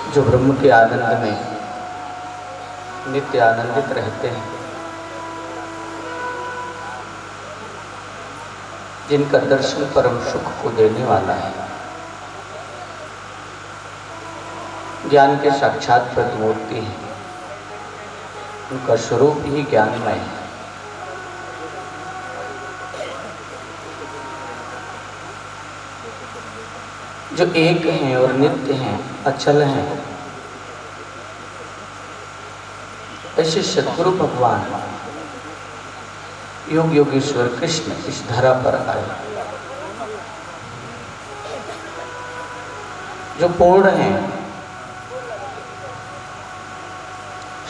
जो ब्रह्म के आनंद में नित्य आनंदित रहते हैं, जिनका दर्शन परम सुख को देने वाला है, ज्ञान के साक्षात प्रतिमूर्ति है, उनका स्वरूप ही ज्ञानमय है। जो एक हैं और नित्य हैं, अचल हैं, ऐसे सद्गुरु भगवान योग योगेश्वर कृष्ण इस धरा पर आए, जो पूर्ण हैं।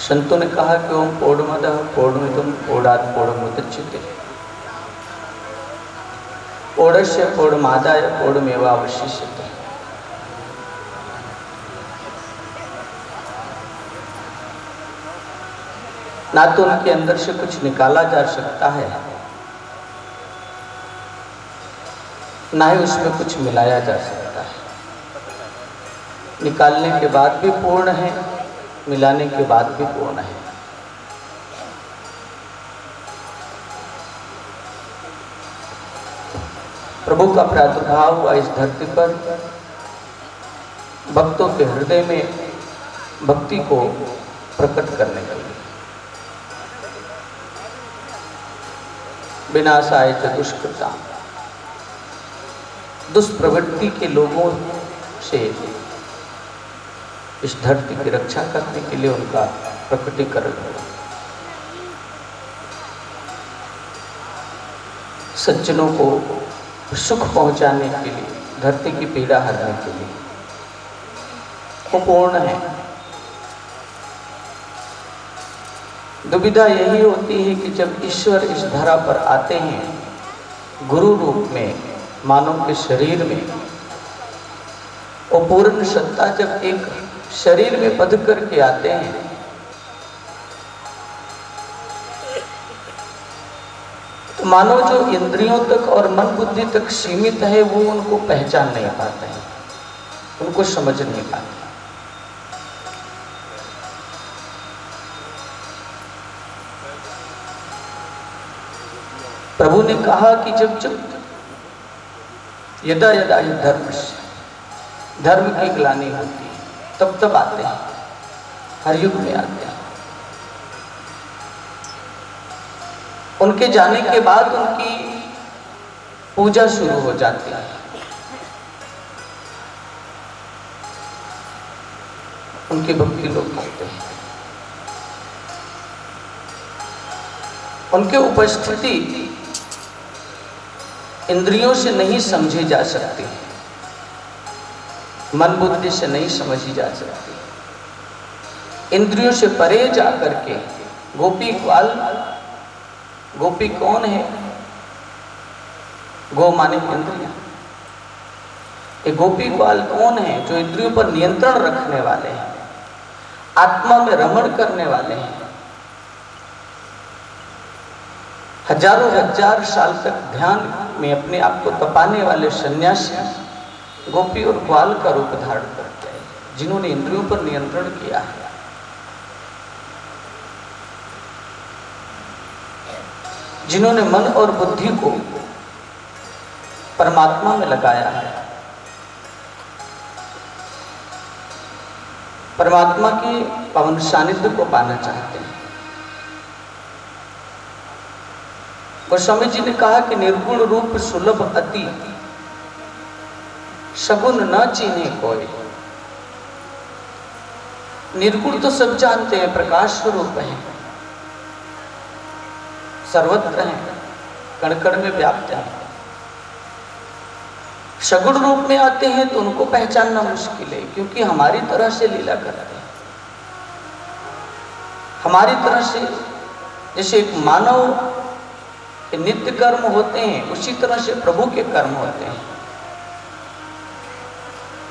संतों ने कहा कि ओम पूर्णमदः पूर्णमिदं पूर्णात् पूर्णमुदच्यते, पूर्णस्य पूर्णमादाय पूर्णमेवावशिष्यते। ना तो उनके अंदर से कुछ निकाला जा सकता है, ना ही उसमें कुछ मिलाया जा सकता है। निकालने के बाद भी पूर्ण है, मिलाने के बाद भी पूर्ण है। प्रभु का प्रादुर्भाव हुआ इस धरती पर भक्तों के हृदय में भक्ति को प्रकट करने के लिए। विनाशाय च दुष्कृता, दुष्प्रवृत्ति के लोगों से इस धरती की रक्षा करने के लिए उनका प्रकटीकरण हुआ। सज्जनों को सुख पहुंचाने के लिए, धरती की पीड़ा हरने के लिए वो पूर्ण है। दुविधा यही होती है कि जब ईश्वर इस धरा पर आते हैं गुरु रूप में, मानव के शरीर में, वो पूर्ण सत्ता जब एक शरीर में बंध करके आते हैं तो मानव जो इंद्रियों तक और मन बुद्धि तक सीमित है वो उनको पहचान नहीं पाते हैं, उनको समझ नहीं पाते। प्रभु ने कहा कि जब जब यदा यदा ही धर्म की ग्लानि होती है तब तब आते हैं, हर युग में आते हैं। उनके जाने के बाद उनकी पूजा शुरू हो जाती है, उनकी भक्ति लोग करते हैं। उनकी उपस्थिति इंद्रियों से नहीं समझी जा सकती, मन बुद्धि से नहीं समझी जा सकती। इंद्रियों से परे जाकर के गोपी ग्वाल, गोपी कौन है? गो माने इंद्रियां। ये गोपी ग्वाल कौन है? जो इंद्रियों पर नियंत्रण रखने वाले हैं, आत्मा में रमण करने वाले हैं। हजारों हजार साल तक ध्यान में अपने आप को तपाने वाले सन्यासी गोपी और ग्वाल का रूप धारण करते हैं, जिन्होंने इंद्रियों पर नियंत्रण किया है, जिन्होंने मन और बुद्धि को परमात्मा में लगाया है, परमात्मा की पावन सानिध्य को पाना चाहते हैं। गोस्वामी जी ने कहा कि निर्गुण रूप सुलभ अति, सगुण न चीन्हे कोई। निर्गुण तो सब जानते हैं, प्रकाश स्वरूप है, सर्वत्र हैं, कण कण में व्याप्त हैं। सगुण रूप में आते हैं तो उनको पहचानना मुश्किल है, क्योंकि हमारी तरह से लीला करते हैं। हमारी तरह से जैसे एक मानव के नित्य कर्म होते हैं, उसी तरह से प्रभु के कर्म होते हैं।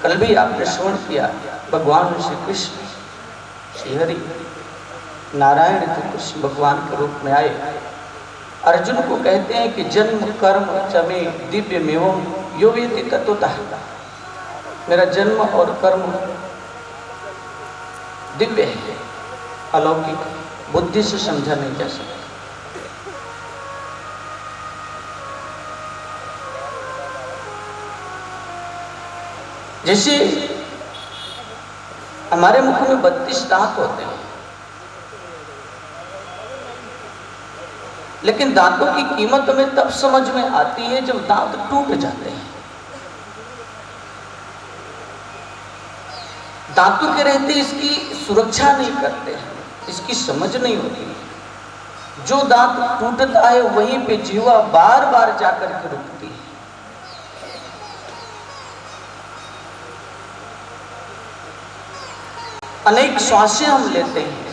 कल भी आपने श्रवण किया, भगवान श्री कृष्ण श्री हरि नारायण के कृष्ण भगवान के रूप में आए, अर्जुन को कहते हैं कि जन्म कर्म चमे दिव्य मेवम यो वेति तत्वतः। मेरा जन्म और कर्म दिव्य है, अलौकिक, बुद्धि से समझा नहीं जा सकता। जैसे हमारे मुख में 32 दांत होते हैं, लेकिन दांतों की कीमत हमें तब समझ में आती है जब दांत टूट जाते हैं। दांतों के रहते इसकी सुरक्षा नहीं करते हैं, इसकी समझ नहीं होती। जो दांत टूटता है वहीं पे जीवा बार बार जाकर के रुकती है। अनेक श्वासें हम लेते हैं,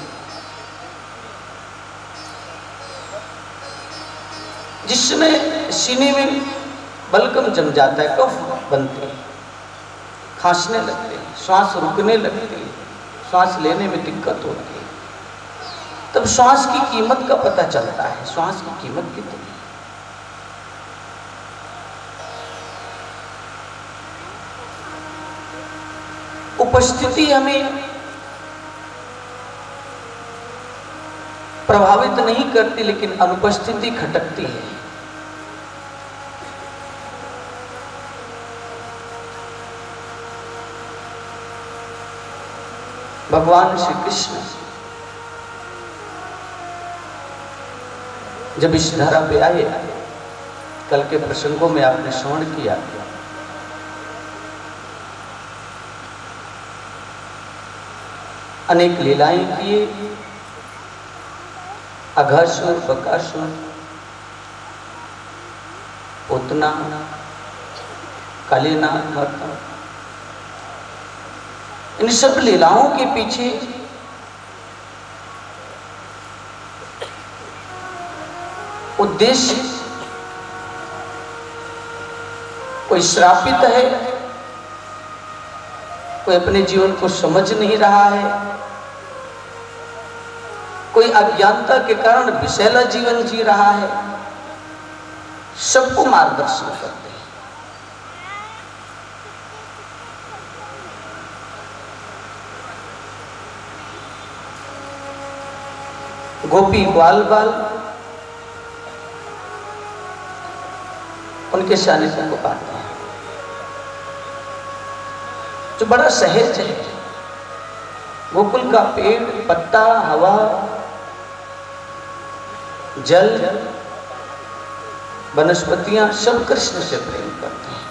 जिसमें सीने में बलगम जम जाता है, कफ बनते हैं, खांसने लगते हैं, श्वास रुकने लगती है, श्वास लेने में दिक्कत होती है। तब श्वास की कीमत का पता चलता है, श्वास की कीमत कितनी है। उपस्थिति हमें प्रभावित नहीं करती, लेकिन अनुपस्थिति खटकती है। भगवान श्री कृष्ण जब इस धरा पे आए, कल के प्रसंगों में आपने श्रवण किया, अनेक लीलाएं किए, अघासुर, बकासुर, पूतना, कालीनाग माता, इन सब लीलाओं के पीछे उद्देश्य, कोई श्रापित है, कोई अपने जीवन को समझ नहीं रहा है, कोई अज्ञानता के कारण विषैला जीवन जी रहा है, सबको मार्गदर्शन करते हैं। गोपी ग्वाल बाल उनके सानिध्य को पाते हैं, जो बड़ा सहज है। गोकुल का पेड़, पत्ता, हवा, जल, वनस्पतियां सब कृष्ण से प्रेम करते हैं।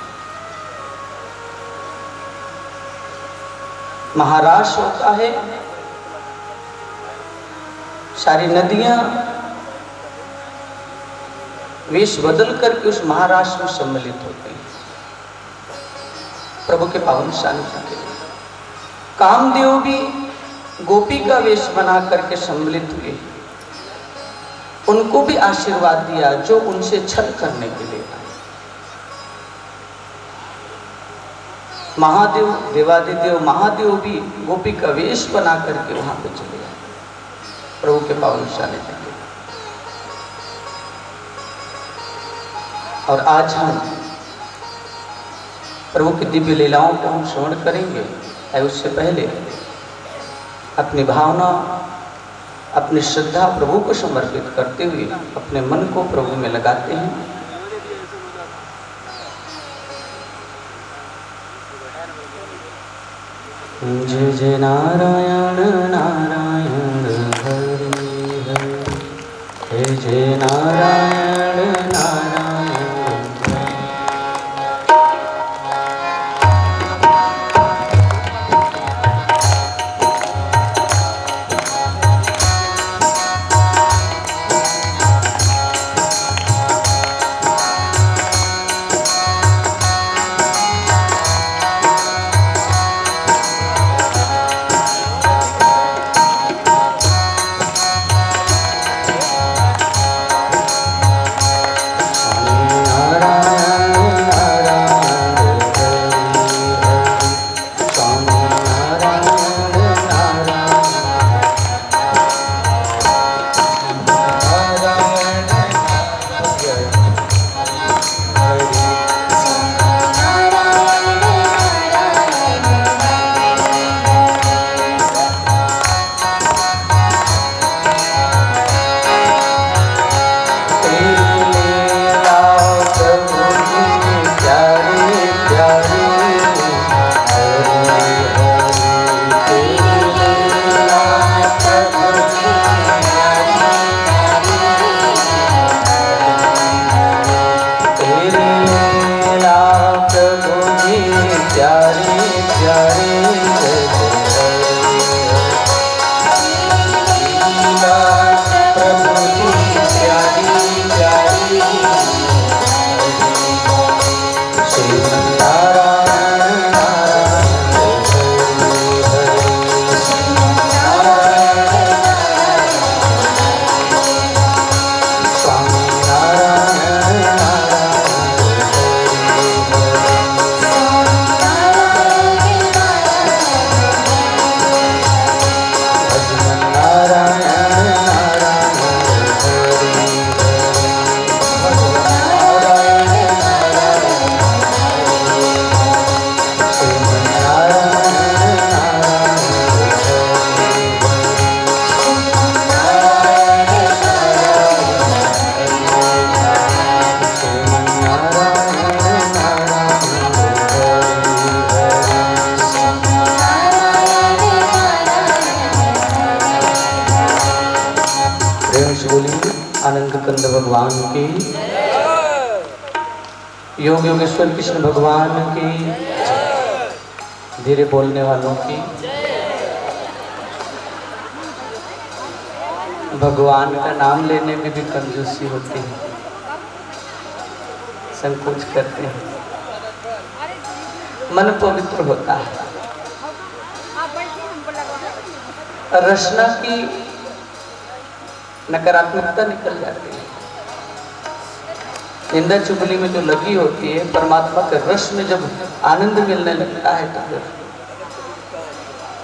महाराष्ट्र होता है, सारी नदियां वेश बदल करके उस महाराष्ट्र में सम्मिलित होते हैं प्रभु के पावन सानिध्य के लिए। कामदेव भी गोपी का वेश बना करके सम्मिलित हुए, उनको भी आशीर्वाद दिया जो उनसे छल करने के लिए आए। महादेव, देवादिदेव महादेव भी गोपी का वेश बना करके वहां पे चले आए प्रभु के पावन सानिध्य के। और आज हम प्रभु की दिव्य लीलाओं को हम श्रवण करेंगे। उससे पहले अपनी भावना, अपनी श्रद्धा प्रभु को समर्पित करते हुए अपने मन को प्रभु में लगाते हैं। जय जय नारायण नारायण हरि हरि, जय जय नारायण नारायण। आनंद कंद भगवान की, योग योगेश्वर कृष्ण भगवान की, धीरे बोलने वालों की। भगवान का नाम लेने में भी कंजूसी होती है, संकोच करते हैं, मन पवित्र होता है। रचना की नकारात्मकता निकल जाती है, निंदा चुगली में जो लगी होती है, परमात्मा के रस में जब आनंद मिलने लगता है तो फिर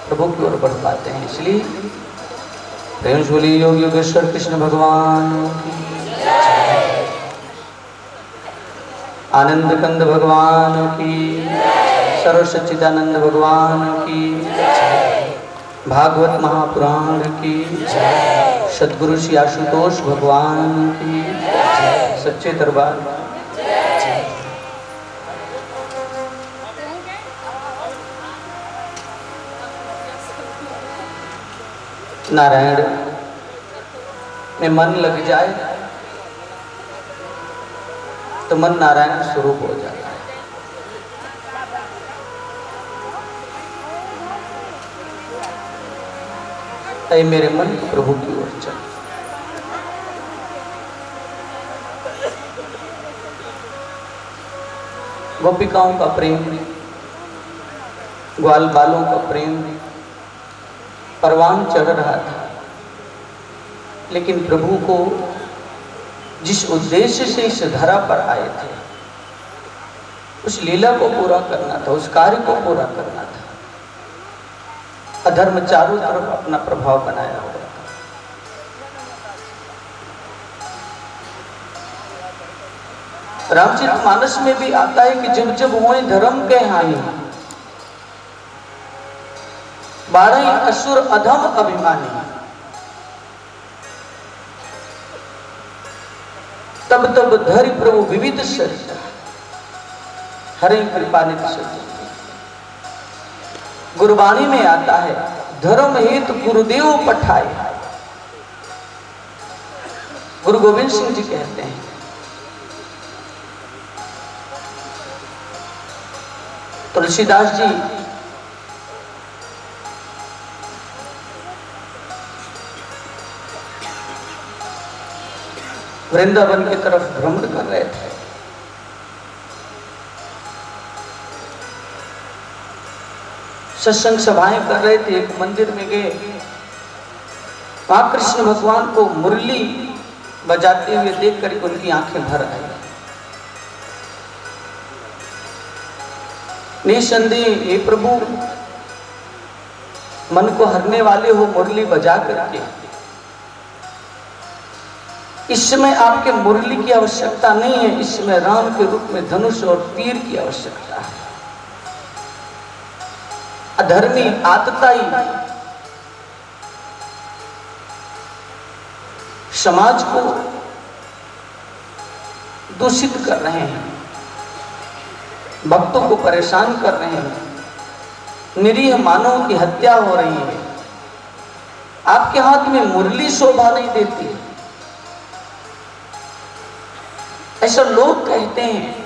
प्रभु की ओर बढ़ पाते हैं। इसलिए प्रेम से बोलिए योग योगेश्वर कृष्ण भगवान की, आनंद कंद भगवान की, सर्व सच्चिदानंद भगवान की, भागवत महापुराण की, सद्गुरु श्री आशुतोष भगवान की, सच्चे दरबार। नारायण में मन लग जाए तो मन नारायण स्वरूप हो जाता है। ऐ मेरे मन प्रभु की ओर चल। गोपिकाओं का प्रेम, ग्वाल बालों का प्रेम परवान चढ़ रहा था, लेकिन प्रभु को जिस उद्देश्य से इस धरा पर आए थे, उस लीला को पूरा करना था, उस कार्य को पूरा करना था। अधर्म चारों तरफ अपना प्रभाव बनाया हुआ था। रामचरितमानस में भी आता है कि जब जब हुए धर्म के हानि, 12 असुर अधम अभिमानी, तब तब धरि प्रभु विविध शरीर, हरि कृपानिधि सज्जन। गुरबाणी में आता है धर्म हेतु गुरुदेव पठाए। गुरु गोविंद सिंह जी कहते हैं तुलसीदास जी वृंदावन की तरफ भ्रमण कर रहे थे। सत्संग सभाएं कर रहे थे। एक मंदिर में गए, वहां कृष्ण भगवान को मुरली बजाते हुए देखकर उनकी आंखें भर आई। निसंदेह हे प्रभु, मन को हरने वाले हो मुरली बजा करके, इस समय आपके मुरली की आवश्यकता नहीं है, इस समय राम के रूप में धनुष और तीर की आवश्यकता है। अधर्मी आतताई समाज को दूषित कर रहे हैं, भक्तों को परेशान कर रहे हैं, निरीह मानवों की हत्या हो रही है। आपके हाथ में मुरली शोभा नहीं देती। ऐसा लोग कहते हैं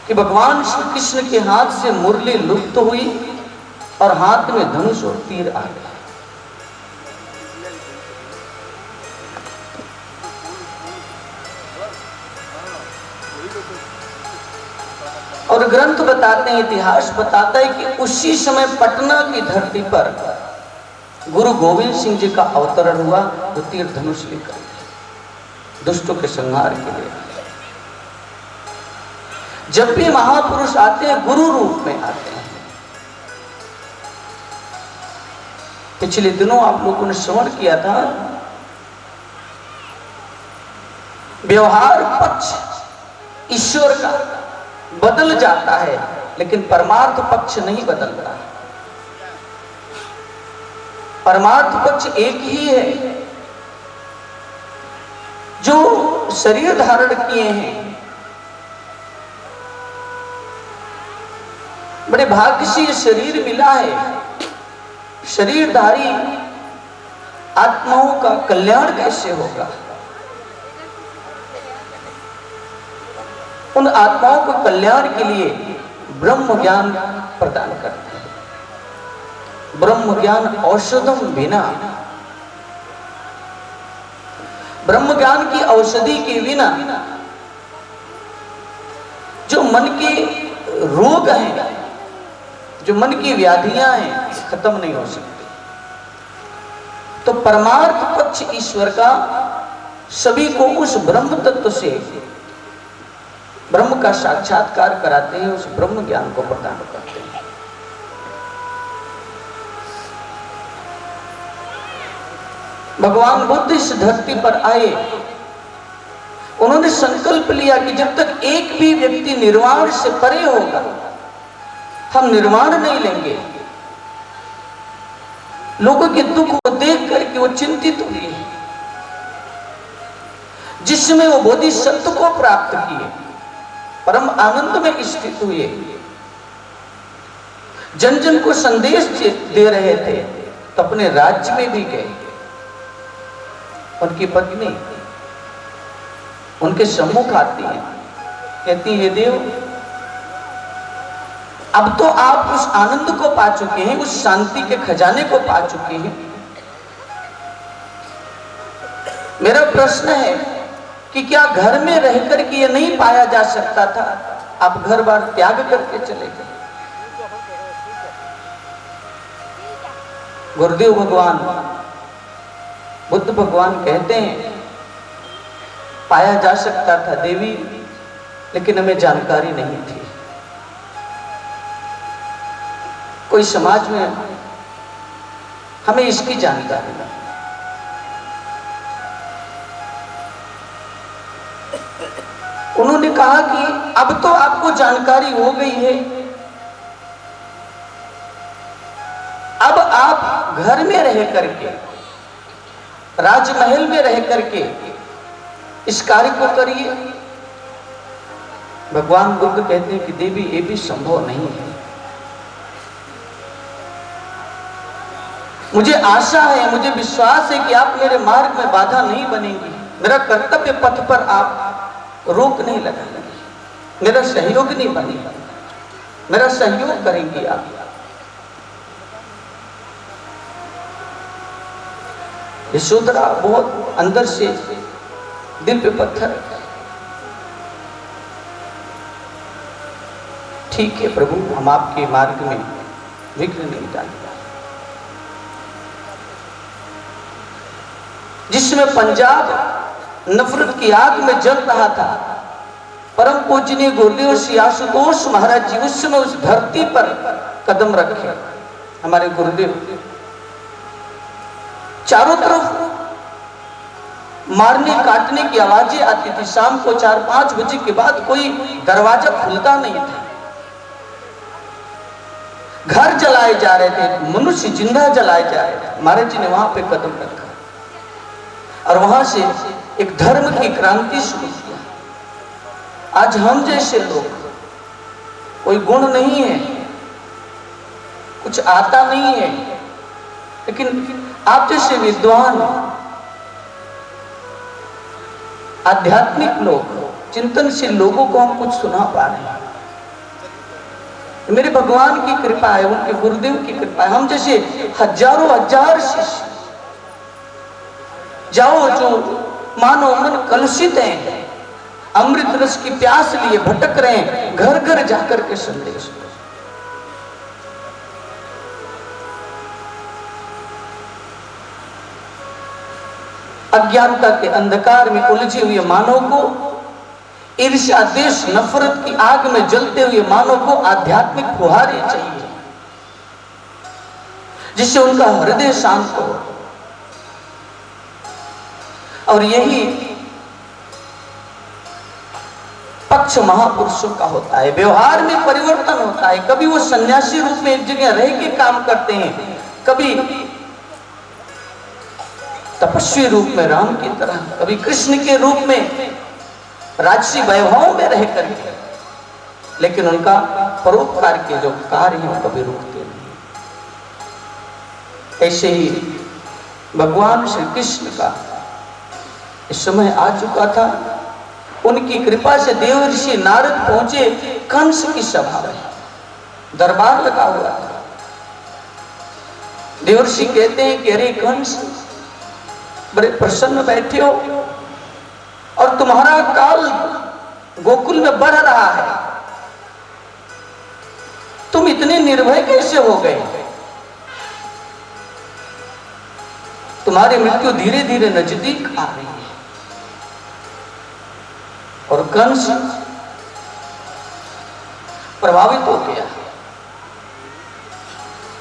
कि भगवान श्री कृष्ण के हाथ से मुरली लुप्त हुई और हाथ में धनुष और तीर आ गए। और ग्रंथ बताते हैं, इतिहास बताता है कि उसी समय पटना की धरती पर गुरु गोविंद सिंह जी का अवतरण हुआ, जो तीर धनुष लेकर दुष्टों के संहार के लिए। जब भी महापुरुष आते हैं गुरु रूप में आते हैं। पिछले दिनों आप लोगों ने श्रवण किया था, व्यवहार पक्ष ईश्वर का बदल जाता है, लेकिन परमार्थ पक्ष नहीं बदलता। परमार्थ पक्ष एक ही है। जो शरीर धारण किए हैं, बड़े भाग्य से ये शरीर मिला है। शरीरधारी आत्माओं का कल्याण कैसे होगा। उन आत्माओं को कल्याण के लिए ब्रह्म ज्ञान प्रदान करते हैं। ब्रह्म ज्ञान औषधम बिना, ब्रह्म ज्ञान की औषधि के बिना जो मन के रोग हैं, जो मन की व्याधियां हैं, खत्म नहीं हो सकती। तो परमार्थ पक्ष ईश्वर का सभी को उस ब्रह्म तत्व से, ब्रह्म का साक्षात्कार कराते हैं, उस ब्रह्म ज्ञान को प्रदान करते हैं। भगवान बुद्ध इस धरती पर आए, उन्होंने संकल्प लिया कि जब तक एक भी व्यक्ति निर्वाण से परे होगा, हम निर्वाण नहीं लेंगे। लोगों के दुख को देख करके वो चिंतित हुए, जिसमें वो बोधिसत्व को प्राप्त किए, परम आनंद में स्थित हुए, जन जन को संदेश दे रहे थे। तो अपने राज्य में भी गए, उनकी पत्नी उनके सम्मुख आती है, कहती है, देव अब तो आप उस आनंद को पा चुके हैं, उस शांति के खजाने को पा चुके हैं। मेरा प्रश्न है कि क्या घर में रहकर के ये नहीं पाया जा सकता था? आप घर बार त्याग करके चले गए। गुरुदेव भगवान बुद्ध भगवान कहते हैं, पाया जा सकता था देवी, लेकिन हमें जानकारी नहीं थी। कोई समाज में हमें इसकी जानकारी नहीं। उन्होंने कहा कि अब तो आपको जानकारी हो गई है, अब आप घर में रह करके, राजमहल में रह करके इस कार्य को करिए। भगवान बुद्ध कहते हैं कि देवी ये भी संभव नहीं है। मुझे आशा है, मुझे विश्वास है कि आप मेरे मार्ग में बाधा नहीं बनेंगी, मेरा कर्तव्य पथ पर आप रोक नहीं लगाएंगे, मेरा सहयोग नहीं बनेगा, मेरा सहयोग करेंगी आप। यशोधरा बहुत अंदर से दिल पे पत्थर, ठीक है प्रभु, हम आपके मार्ग में विघ्न नहीं डालेंगे। जिसमें पंजाब नफरत की आग में जल रहा था, परम पूजनीय गुरुदेव श्री आशुतोष महाराज जी उस समय उस धरती पर कदम रखे। हमारे गुरुदेव चारों तरफ मारने काटने की आवाजें आती थी। शाम को 4-5 बजे के बाद कोई दरवाजा खुलता नहीं था, घर जलाए जा रहे थे, मनुष्य जिंदा जलाए जा रहे थे। महाराज जी ने वहां पे कदम रखा और वहां से एक धर्म की क्रांति शुरू किया। आज हम जैसे लोग, कोई गुण नहीं है, कुछ आता नहीं है, लेकिन आप जैसे विद्वान, आध्यात्मिक लोग, चिंतनशील लोगों को हम कुछ सुना पा रहे हैं। मेरे भगवान की कृपा है, उनके गुरुदेव की कृपा है। हम जैसे हजारों हजार शिष्य जाओ जो मानो मन कलुषित हैं, अमृत रस की प्यास लिए भटक रहे हैं, घर घर जाकर के संदेश दो। अज्ञानता के अंधकार में उलझे हुए मानव को, ईर्ष्या द्वेष नफरत की आग में जलते हुए मानव को आध्यात्मिक फुहारे चाहिए, जिससे उनका हृदय शांत हो। और यही पक्ष महापुरुषों का होता है। व्यवहार में परिवर्तन होता है। कभी वो सन्यासी रूप में एक जगह रह के काम करते हैं, कभी तपस्वी रूप में राम की तरह, कभी कृष्ण के रूप में राजसी वैभवों में रह कर, लेकिन उनका परोपकार के जो कार्य हैं कभी रुकते नहीं। ऐसे ही भगवान श्री कृष्ण का इस समय आ चुका था। उनकी कृपा से देवर्षि नारद पहुंचे कंस की सभा में, दरबार लगा हुआ था। देवर्षि कहते हैं कि अरे कंस, बड़े प्रसन्न बैठे हो और तुम्हारा काल गोकुल में बढ़ रहा है, तुम इतने निर्भय कैसे हो गए? तुम्हारी मृत्यु धीरे धीरे नजदीक आ रही है। और कंस प्रभावित हो गया।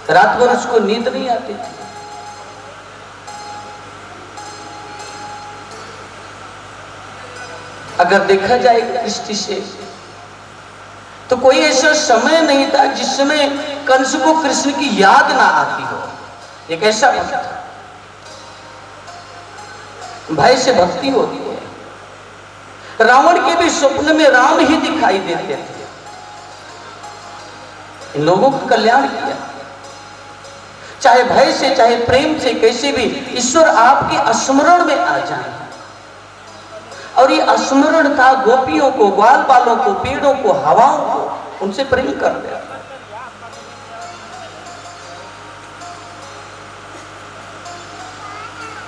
रात भर उसको नींद नहीं आती थी। अगर देखा जाए दृष्टि से तो कोई ऐसा समय नहीं था जिस समय कंस को कृष्ण की याद ना आती हो। एक ऐसा वक्त था, भय से भक्ति होती है। रावण के भी स्वप्न में राम ही दिखाई देते थे। इन लोगों का कल्याण किया, चाहे भय से चाहे प्रेम से, कैसे भी ईश्वर आपके स्मरण में आ जाए। और ये स्मरण था गोपियों को, ग्वाल बालों को, पेड़ों को, हवाओं को, उनसे प्रेम कर दिया।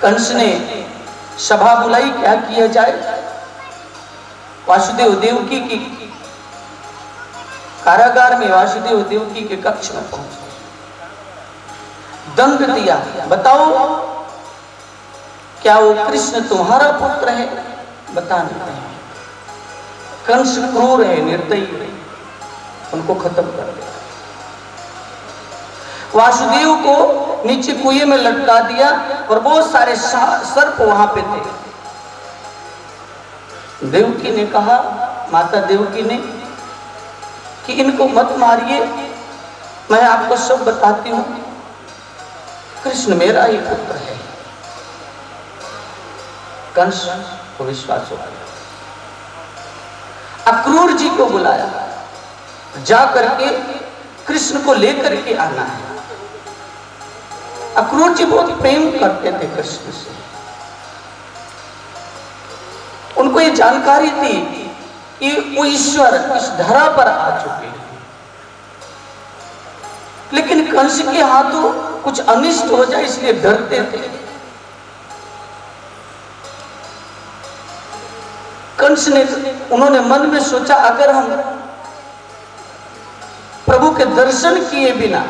कंस ने सभा बुलाई, क्या किया जाए। वासुदेव देवकी की कारागार में, वासुदेव देवकी के कक्ष में पहुंचे, दंड दिया। बताओ क्या वो कृष्ण तुम्हारा पुत्र है? बता नहीं। कंस क्रूर है, निर्दयी है, उनको खत्म कर दिया। वासुदेव को नीचे कुएं में लटका दिया और बहुत सारे सर्प वहां पे थे। देवकी ने कहा, माता देवकी ने, कि इनको मत मारिए, मैं आपको सब बताती हूं, कृष्ण मेरा ही पुत्र है। कंस को विश्वास हो गया। अक्रूर जी को बुलाया, जा करके कृष्ण को लेकर के आना है। अक्रूर जी बहुत प्रेम करते थे कृष्ण से। उनको ये जानकारी थी कि वो ईश्वर इस धरा पर आ चुके हैं, लेकिन कंस के हाथों कुछ अनिष्ट हो जाए इसलिए डरते थे। कंस ने, उन्होंने मन में सोचा, अगर हम प्रभु के दर्शन किए बिना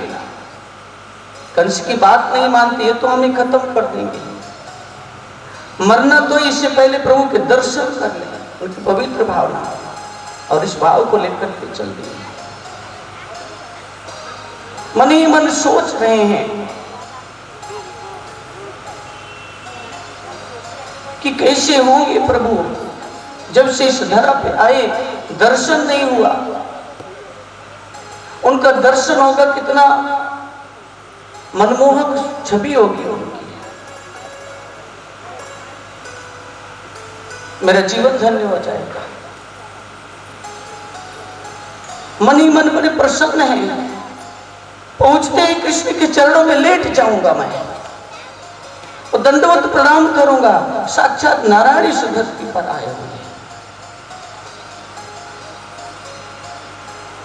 कंस की बात नहीं मानती है तो हमें खत्म कर देंगे। मरना तो इससे पहले प्रभु के दर्शन कर ले, उनकी पवित्र भावना, और इस भाव को लेकर के चल दिए। मन ही मन सोच रहे हैं कि कैसे होंगे प्रभु, जब से इस धरा पे आए दर्शन नहीं हुआ। उनका दर्शन होगा, कितना मनमोहक छवि होगी उनकी, मेरा जीवन धन्य हो जाएगा। मन ही मन बड़े प्रसन्न है। पहुंचते ही कृष्ण के चरणों में लेट जाऊंगा मैं और दंडवत प्रणाम करूंगा, साक्षात नारायण इस धरती पर आए हुए।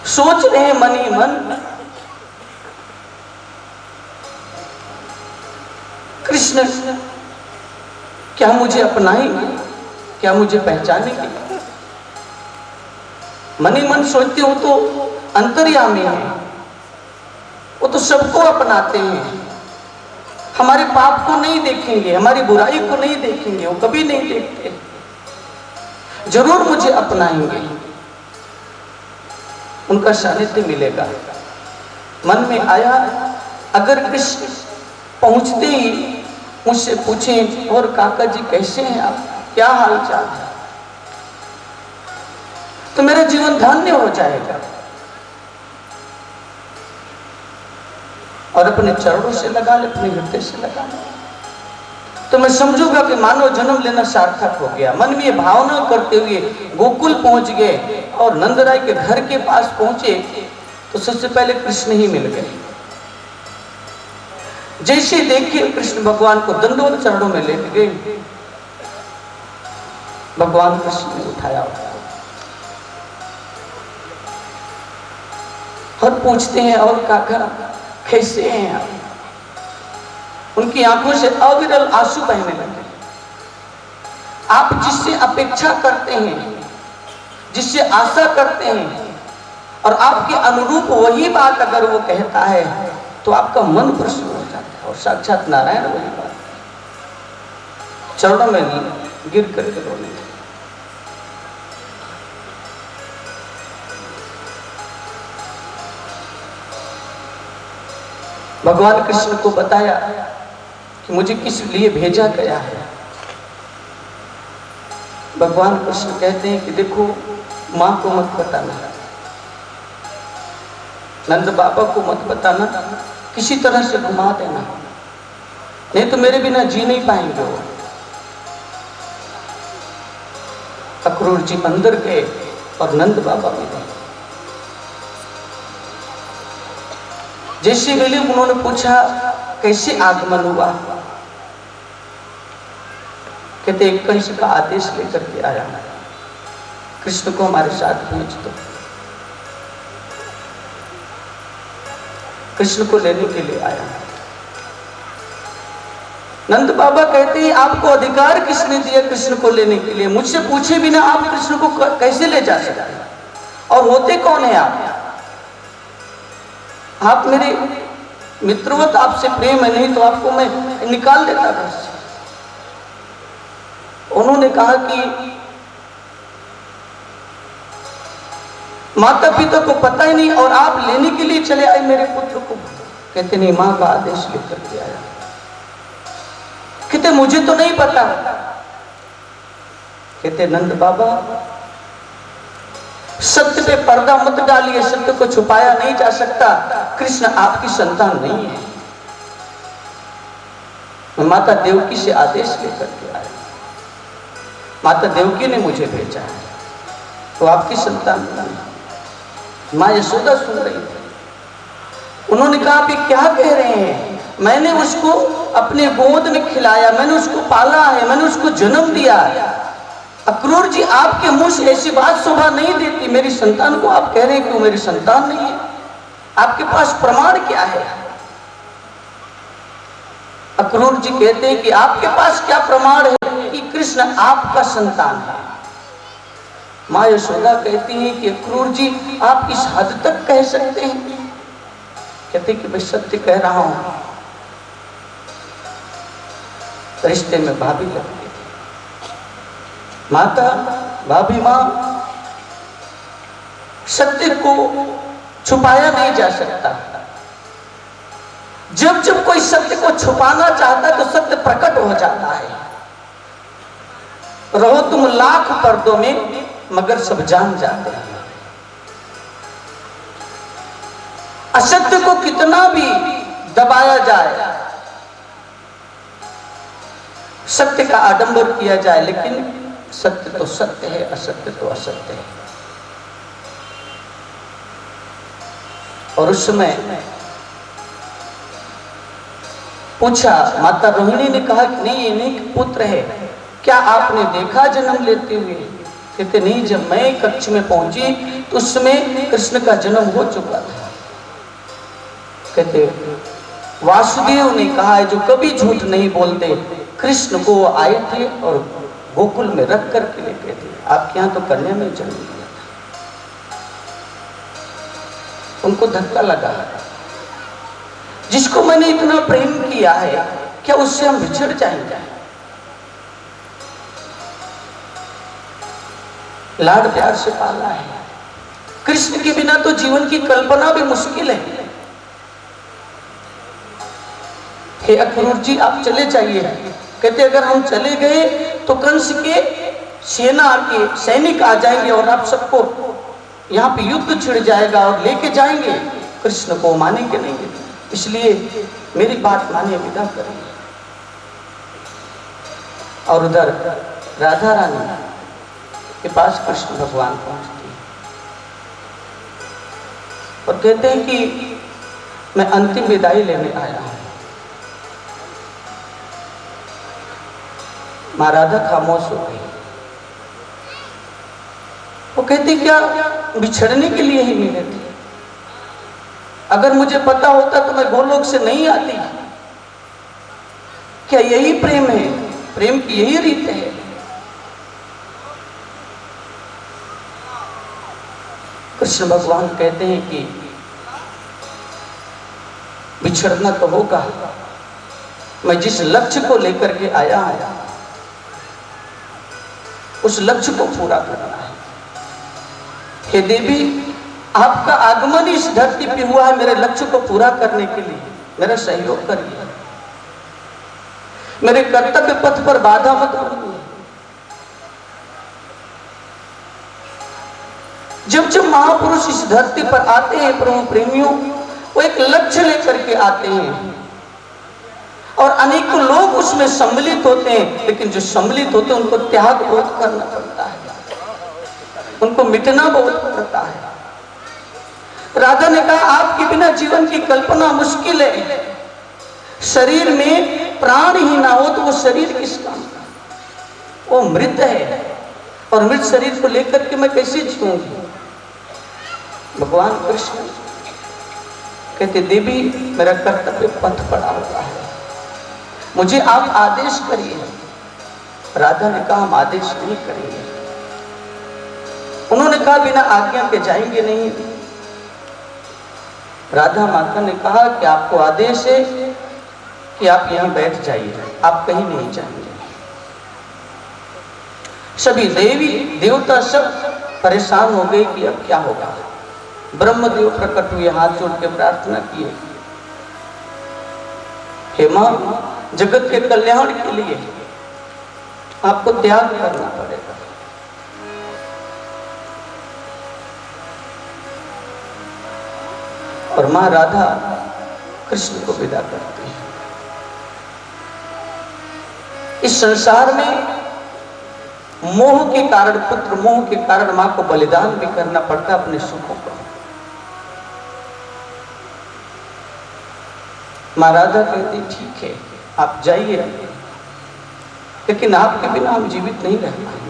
सोच रहे हैं मन ही मन, कृष्ण क्या मुझे अपनाएंगे, क्या मुझे पहचानेंगे? मन ही मन सोचते हो तो अंतर्यामी है, वो तो सबको अपनाते हैं। हमारे पाप को नहीं देखेंगे, हमारी बुराई को नहीं देखेंगे, वो कभी नहीं देखते, जरूर मुझे अपनाएंगे, उनका सानिध्य मिलेगा। मन में आया, अगर कृष्ण पहुंचते ही मुझसे पूछें, और काका जी कैसे हैं आप, क्या हाल चाल है, तो मेरा जीवन धन्य हो जाएगा। और अपने चरणों से लगा ले, अपने हृदय से लगा ले, तो मैं समझूंगा कि मानव जन्म लेना सार्थक हो गया। मन में ये भावना करते हुए गोकुल पहुंच गए और नंदराय के घर के पास पहुंचे तो सबसे पहले कृष्ण ही मिल गए। जैसे देखिए कृष्ण भगवान को दंडवत चरणों में लेके गए, भगवान कृष्ण ने उठाया और पूछते हैं, और काका कैसे हैं आप? उनकी आंखों से अविरल आंसू बहने लगे। आप जिससे अपेक्षा करते हैं, जिससे आशा करते हैं, और आपके अनुरूप वही बात अगर वो कहता है तो आपका मन प्रसन्न हो जाता है, और साक्षात नारायण वही बात चरणों में गिर करके रोने लगे। भगवान कृष्ण को बताया कि मुझे किस लिए भेजा गया है। भगवान कृष्ण कहते हैं कि देखो, माँ को मत बताना, नंद बाबा को मत बताना, किसी तरह से घुमा देना, नहीं तो मेरे बिना जी नहीं पाएंगे वो। अक्रूर जी अंदर गए और नंद बाबा मिले। जैसे मिले उन्होंने पूछा कैसे आगमन हुआ? कहते एक कंस का आदेश लेकर के आया, कृष्ण को हमारे साथ भेज दो। कृष्ण को लेने के लिए आया। नंद बाबा कहते हैं आपको अधिकार किसने दिया कृष्ण को लेने के लिए? मुझसे पूछे बिना आप कृष्ण को कैसे ले जा सकते हैं? और होते कौन है आप मेरे मित्रवत, आपसे प्रेम है, नहीं तो आपको मैं निकाल देता घर से। उन्होंने कहा कि माता पिता को पता ही नहीं और आप लेने के लिए चले आए मेरे पुत्र को। कहते नहीं, मां का आदेश लेकर के आया। कहते मुझे तो नहीं पता। कहते नंद बाबा, सत्य पे पर्दा मत डालिए, सत्य को छुपाया नहीं जा सकता। कृष्ण आपकी संतान नहीं है। मैं माता देवकी से आदेश लेकर के आया, माता देवकी ने मुझे भेजा है, तो आपकी संतान नहीं। माँ यशोदा सुन रही थी। उन्होंने कहा आप ये क्या कह रहे हैं? मैंने उसको अपने गोद में खिलाया, मैंने उसको पाला है, मैंने उसको जन्म दिया। अक्रूर जी, आपके मुंह से ऐसी बात शोभा नहीं देती। मेरी संतान को आप कह रहे हैं कि वो मेरी संतान नहीं है? आपके पास प्रमाण क्या है? अक्रूर जी कहते हैं कि आपके पास क्या प्रमाण है कि कृष्ण आपका संतान है? माँ यशोदा कहती हैं कि अक्रूर जी, आप इस हद तक कह सकते हैं? कहते कि मैं सत्य कह रहा हूं। रिश्ते में भाभी लगती थी, माता भाभी माँ। सत्य को छुपाया नहीं जा सकता। जब जब कोई सत्य को छुपाना चाहता है तो सत्य प्रकट हो जाता है। रहो तुम लाख पर्दों में मगर सब जान जाते हैं। असत्य को कितना भी दबाया जाए, सत्य का आडंबर किया जाए, लेकिन सत्य तो सत्य है, असत्य तो असत्य है। और उस समय पूछा, माता रोहिणी ने कहा कि नहीं, ये नहीं पुत्र है। क्या आपने देखा जन्म लेते हुए? कहते नहीं, जब मैं कक्ष में पहुंची तो उस समय कृष्ण का जन्म हो चुका था। कहते वासुदेव ने कहा है, जो कभी झूठ नहीं बोलते, कृष्ण को आए थे और गोकुल में रख करके लेके थे। आपके यहाँ तो कन्या में जन्म लिया था। उनको धक्का लगा, जिसको मैंने इतना प्रेम किया है, क्या उससे हम बिछड़ जाएंगे? लाड प्यार से पाला है। कृष्ण के बिना तो जीवन की कल्पना भी मुश्किल है। हे अक्रूर जी, आप चले जाइए। कहते अगर हम चले गए तो कंस के सेना के सैनिक आ जाएंगे और आप सबको यहाँ पे युद्ध छिड़ जाएगा और लेके जाएंगे। कृष्ण को मानेंगे नहीं, इसलिए मेरी बात मानिए, विदा करेंगे। और उधर राधा रानी के पास कृष्ण भगवान पहुंचती है और कहते हैं कि मैं अंतिम विदाई लेने आया हूं। माँ राधा खामोश हो गई। वो कहती क्या बिछड़ने के लिए ही मिले थे? अगर मुझे पता होता तो मैं गोलोक से नहीं आती। क्या यही प्रेम है? प्रेम की यही रीत है? कृष्ण भगवान कहते हैं कि बिछड़ना तो होगा, मैं जिस लक्ष्य को लेकर के आया उस लक्ष्य को पूरा करना है। हे देवी, आपका आगमन इस धरती पे हुआ है मेरे लक्ष्य को पूरा करने के लिए। मेरा सहयोग करिए, मेरे कर्तव्य पथ पर बाधा मत बनिए। जब जब महापुरुष इस धरती पर आते हैं प्रभु प्रेमियों, वो एक लक्ष्य लेकर के आते हैं और अनेकों लोग उसमें सम्मिलित होते हैं, लेकिन जो सम्मिलित होते हैं उनको त्याग बहुत करना पड़ता है, उनको मिटना बहुत पड़ता है। राधा ने कहा आपके बिना जीवन की कल्पना मुश्किल है। शरीर में प्राण ही ना हो तो वो शरीर किस काम का? वो मृत है और मृत शरीर को लेकर के मैं कैसे जीऊंगी? भगवान कृष्ण कहते देवी मेरा कर्तव्य पथ पड़ा हुआ है, मुझे आप आदेश करिए। राधा ने कहा हम आदेश नहीं करेंगे। उन्होंने कहा बिना आज्ञा के जाएंगे नहीं। राधा माता ने कहा कि आपको आदेश है कि आप यहां बैठ जाइए, आप कहीं नहीं जाएंगे। सभी देवी देवता सब परेशान हो गए कि अब क्या होगा। ब्रह्मदेव प्रकट हुए, हाथ जोड़ के प्रार्थना किए, हे मां, जगत के कल्याण के लिए आपको त्याग करना पड़ेगा। और मां राधा कृष्ण को विदा करती है। इस संसार में मोह के कारण, पुत्र मोह के कारण मां को बलिदान भी करना पड़ता अपने सुखों को। मां राधा कहती ठीक है आप जाइए, लेकिन आपके बिना हम जीवित नहीं रह पाएंगे।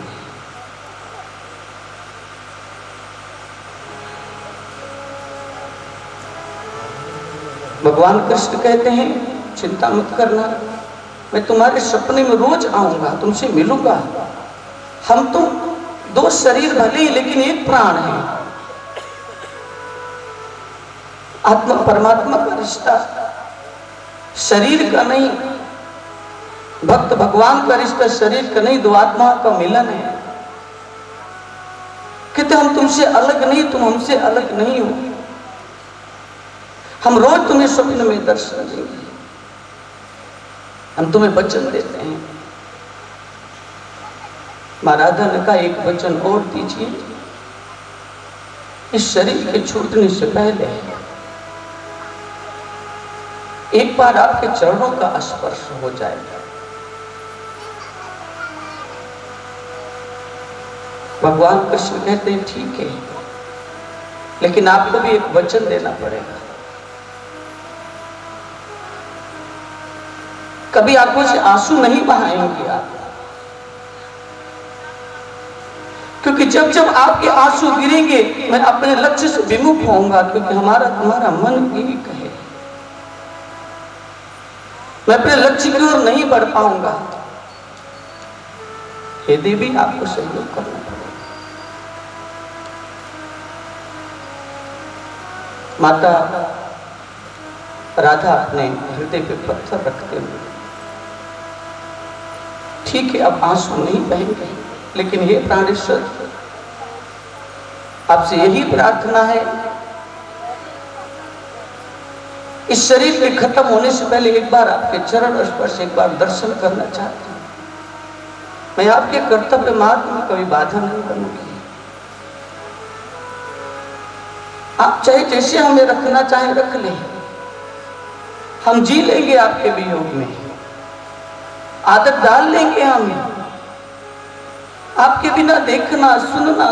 भगवान कृष्ण कहते हैं चिंता मत करना, मैं तुम्हारे सपने में रोज आऊंगा, तुमसे मिलूंगा। हम तो दो शरीर भले ही लेकिन एक प्राण है। आत्मा परमात्मा का रिश्ता शरीर का नहीं, भक्त भगवान का रिश्ता शरीर का नहीं, दो आत्मा का मिलन है। कहते हम तुमसे अलग नहीं, तुम हमसे अलग नहीं हो। हम रोज तुम्हें स्वप्न में दर्शन देंगे, हम तुम्हें वचन देते हैं। मां राधा ने कहा एक वचन और दीजिए, इस शरीर के छूटने से पहले एक बार आपके चरणों का स्पर्श हो जाएगा। भगवान कृष्ण कहते हैं ठीक है, लेकिन आपको भी एक वचन देना पड़ेगा। कभी आंखों से आंसू नहीं बहाएंगे आप, क्योंकि जब जब आपके आंसू गिरेंगे मैं अपने लक्ष्य से विमुख होऊंगा, क्योंकि हमारा तुम्हारा मन एक है। मैं अपने लक्ष्य की ओर नहीं बढ़ पाऊंगा। हे देवी आपको सहयोग करना पड़ेगा। माता राधा अपने हृदय पे पत्थर रखते हुए ठीक है अब आंसू नहीं बहेंगे, लेकिन हे प्राणेश्वर आपसे यही प्रार्थना है, इस शरीर के खत्म होने से पहले एक बार आपके चरण स्पर्श, एक बार दर्शन करना चाहती हूँ। मैं आपके कर्तव्य मार्ग में कभी बाधा नहीं बनूंगी। आप चाहे जैसे हमें रखना चाहे रख ले, हम जी लेंगे आपके वियोग में, आदत डाल लेंगे हम। आपके बिना देखना सुनना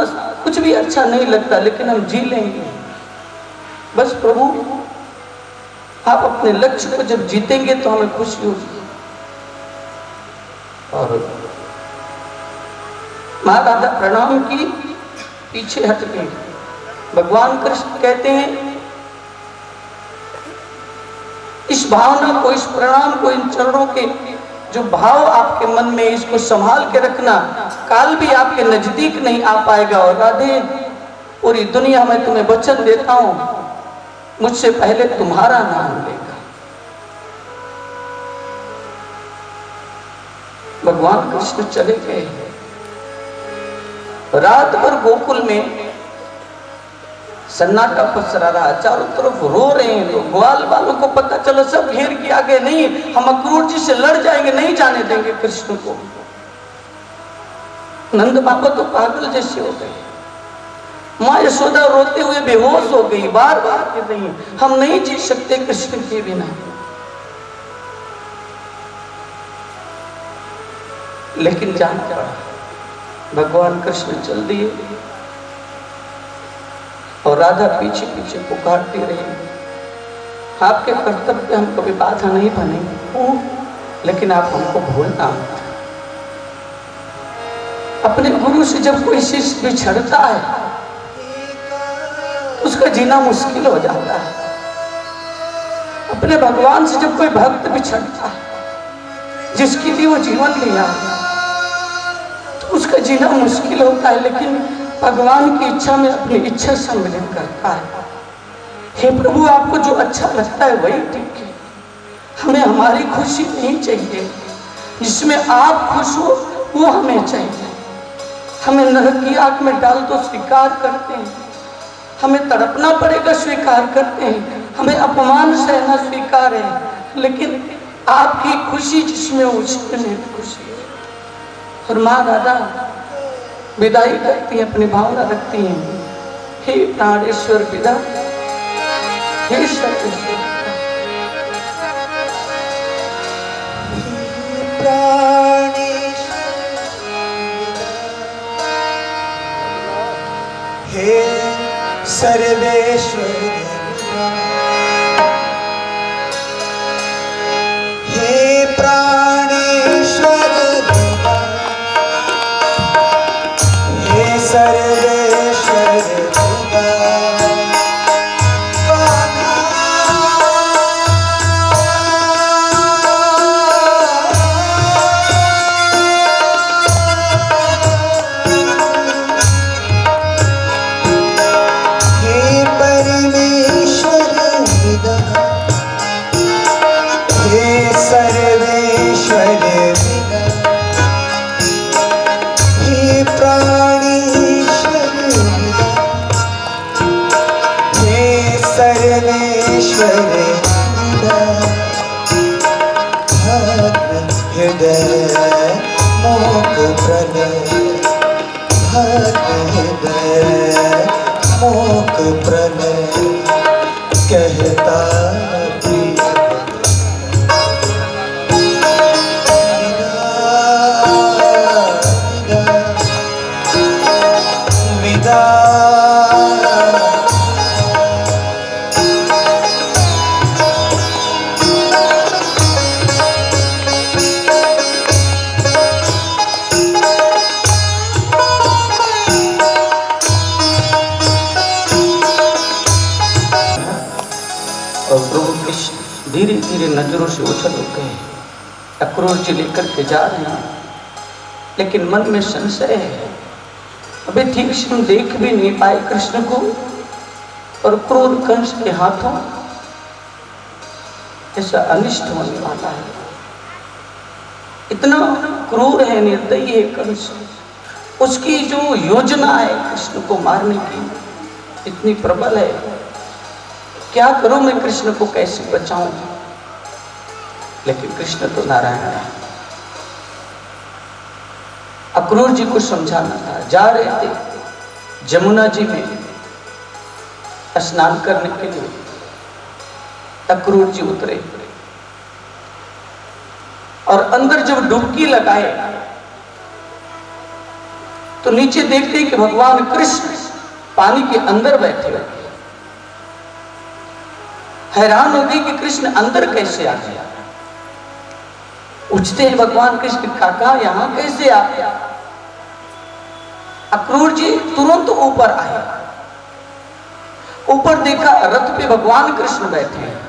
कुछ भी अच्छा नहीं लगता, लेकिन हम जी लेंगे। बस प्रभु आप अपने लक्ष्य को जब जीतेंगे तो हमें खुशी होगी। और माँ राधा प्रणाम की, पीछे हट गई। भगवान कृष्ण कहते हैं इस भावना को, इस प्रणाम को, इन चरणों के जो भाव आपके मन में, इसको संभाल के रखना। काल भी आपके नजदीक नहीं आ पाएगा। और राधे, पूरी दुनिया में तुम्हें वचन देता हूं, मुझसे पहले तुम्हारा नाम लेगा। भगवान कृष्ण चले गए। रात भर गोकुल में सन्नाटा पसरा रहा, चारों तरफ रो रहे हैं लोग। ग्वाल वालों को पता चला, सब घेर के आगे, नहीं हम अक्रूर जी से लड़ जाएंगे, नहीं जाने देंगे कृष्ण को। नंद बाबा तो पागल जैसे हो गए। माँ यशोदा रोते हुए बेहोश हो गई, बार बार के नहीं, हम नहीं जी सकते कृष्ण के बिना। लेकिन जाना पड़ा, भगवान कृष्ण चल दिए और राधा पीछे पीछे पुकारती रही। आपके कर्तव्य हम कभी बाधा नहीं बनेंगे, लेकिन आप हमको भूलना मत। अपने गुरु से जब कोई शिष्य बिछड़ता है उसका जीना मुश्किल हो जाता है। अपने भगवान से जब कोई भक्त बिछड़ता है, जिसके लिए वो जीवन लिया, तो उसका जीना मुश्किल होता है। लेकिन भगवान की इच्छा में अपनी इच्छा सम्मिलित करता है। हे प्रभु, आपको जो अच्छा लगता है वही ठीक है। हमें हमारी खुशी नहीं चाहिए, जिसमें आप खुश हो वो हमें चाहिए। हमें नरक की आग में डाल तो स्वीकार करते हैं, हमें तड़पना पड़ेगा स्वीकार करते हैं, हमें अपमान सहना स्वीकार है, लेकिन आपकी खुशी जिसमें उसमें खुशी है। और माँ राधा विदाई करती है, अपनी भावना रखती हैं। हे प्राणेश्वर विदा, हे सर्वेश्वर, हे सर्वेश्वर, हे प्राणेश्वर, हे सर्वेश्वर, धीरे धीरे नजरों से उछल गए। अक्रूर जी लेकर के जा रहे हैं, लेकिन मन में संशय है। अभी ठीक से हम देख भी नहीं पाए कृष्ण को, और क्रूर कंस के हाथों ऐसा अनिष्ट होने वाला है। इतना क्रूर है, निर्दयी है कंस। उसकी जो योजना है कृष्ण को मारने की, इतनी प्रबल है। क्या करूं मैं, कृष्ण को कैसे बचाऊं? लेकिन कृष्ण तो नारायण है। अक्रूर जी को समझाना था। जा रहे थे जमुना जी में स्नान करने के लिए, अक्रूर जी उतरे और अंदर जब डुबकी लगाए तो नीचे देखते कि भगवान कृष्ण पानी के अंदर बैठे हुए। हैरान हो गई कि कृष्ण अंदर कैसे आ गया। पूछते हैं भगवान कृष्ण, काका यहाँ कैसे आ गया? अक्रूर जी तुरंत ऊपर आए। ऊपर देखा रथ पे भगवान कृष्ण बैठे हैं।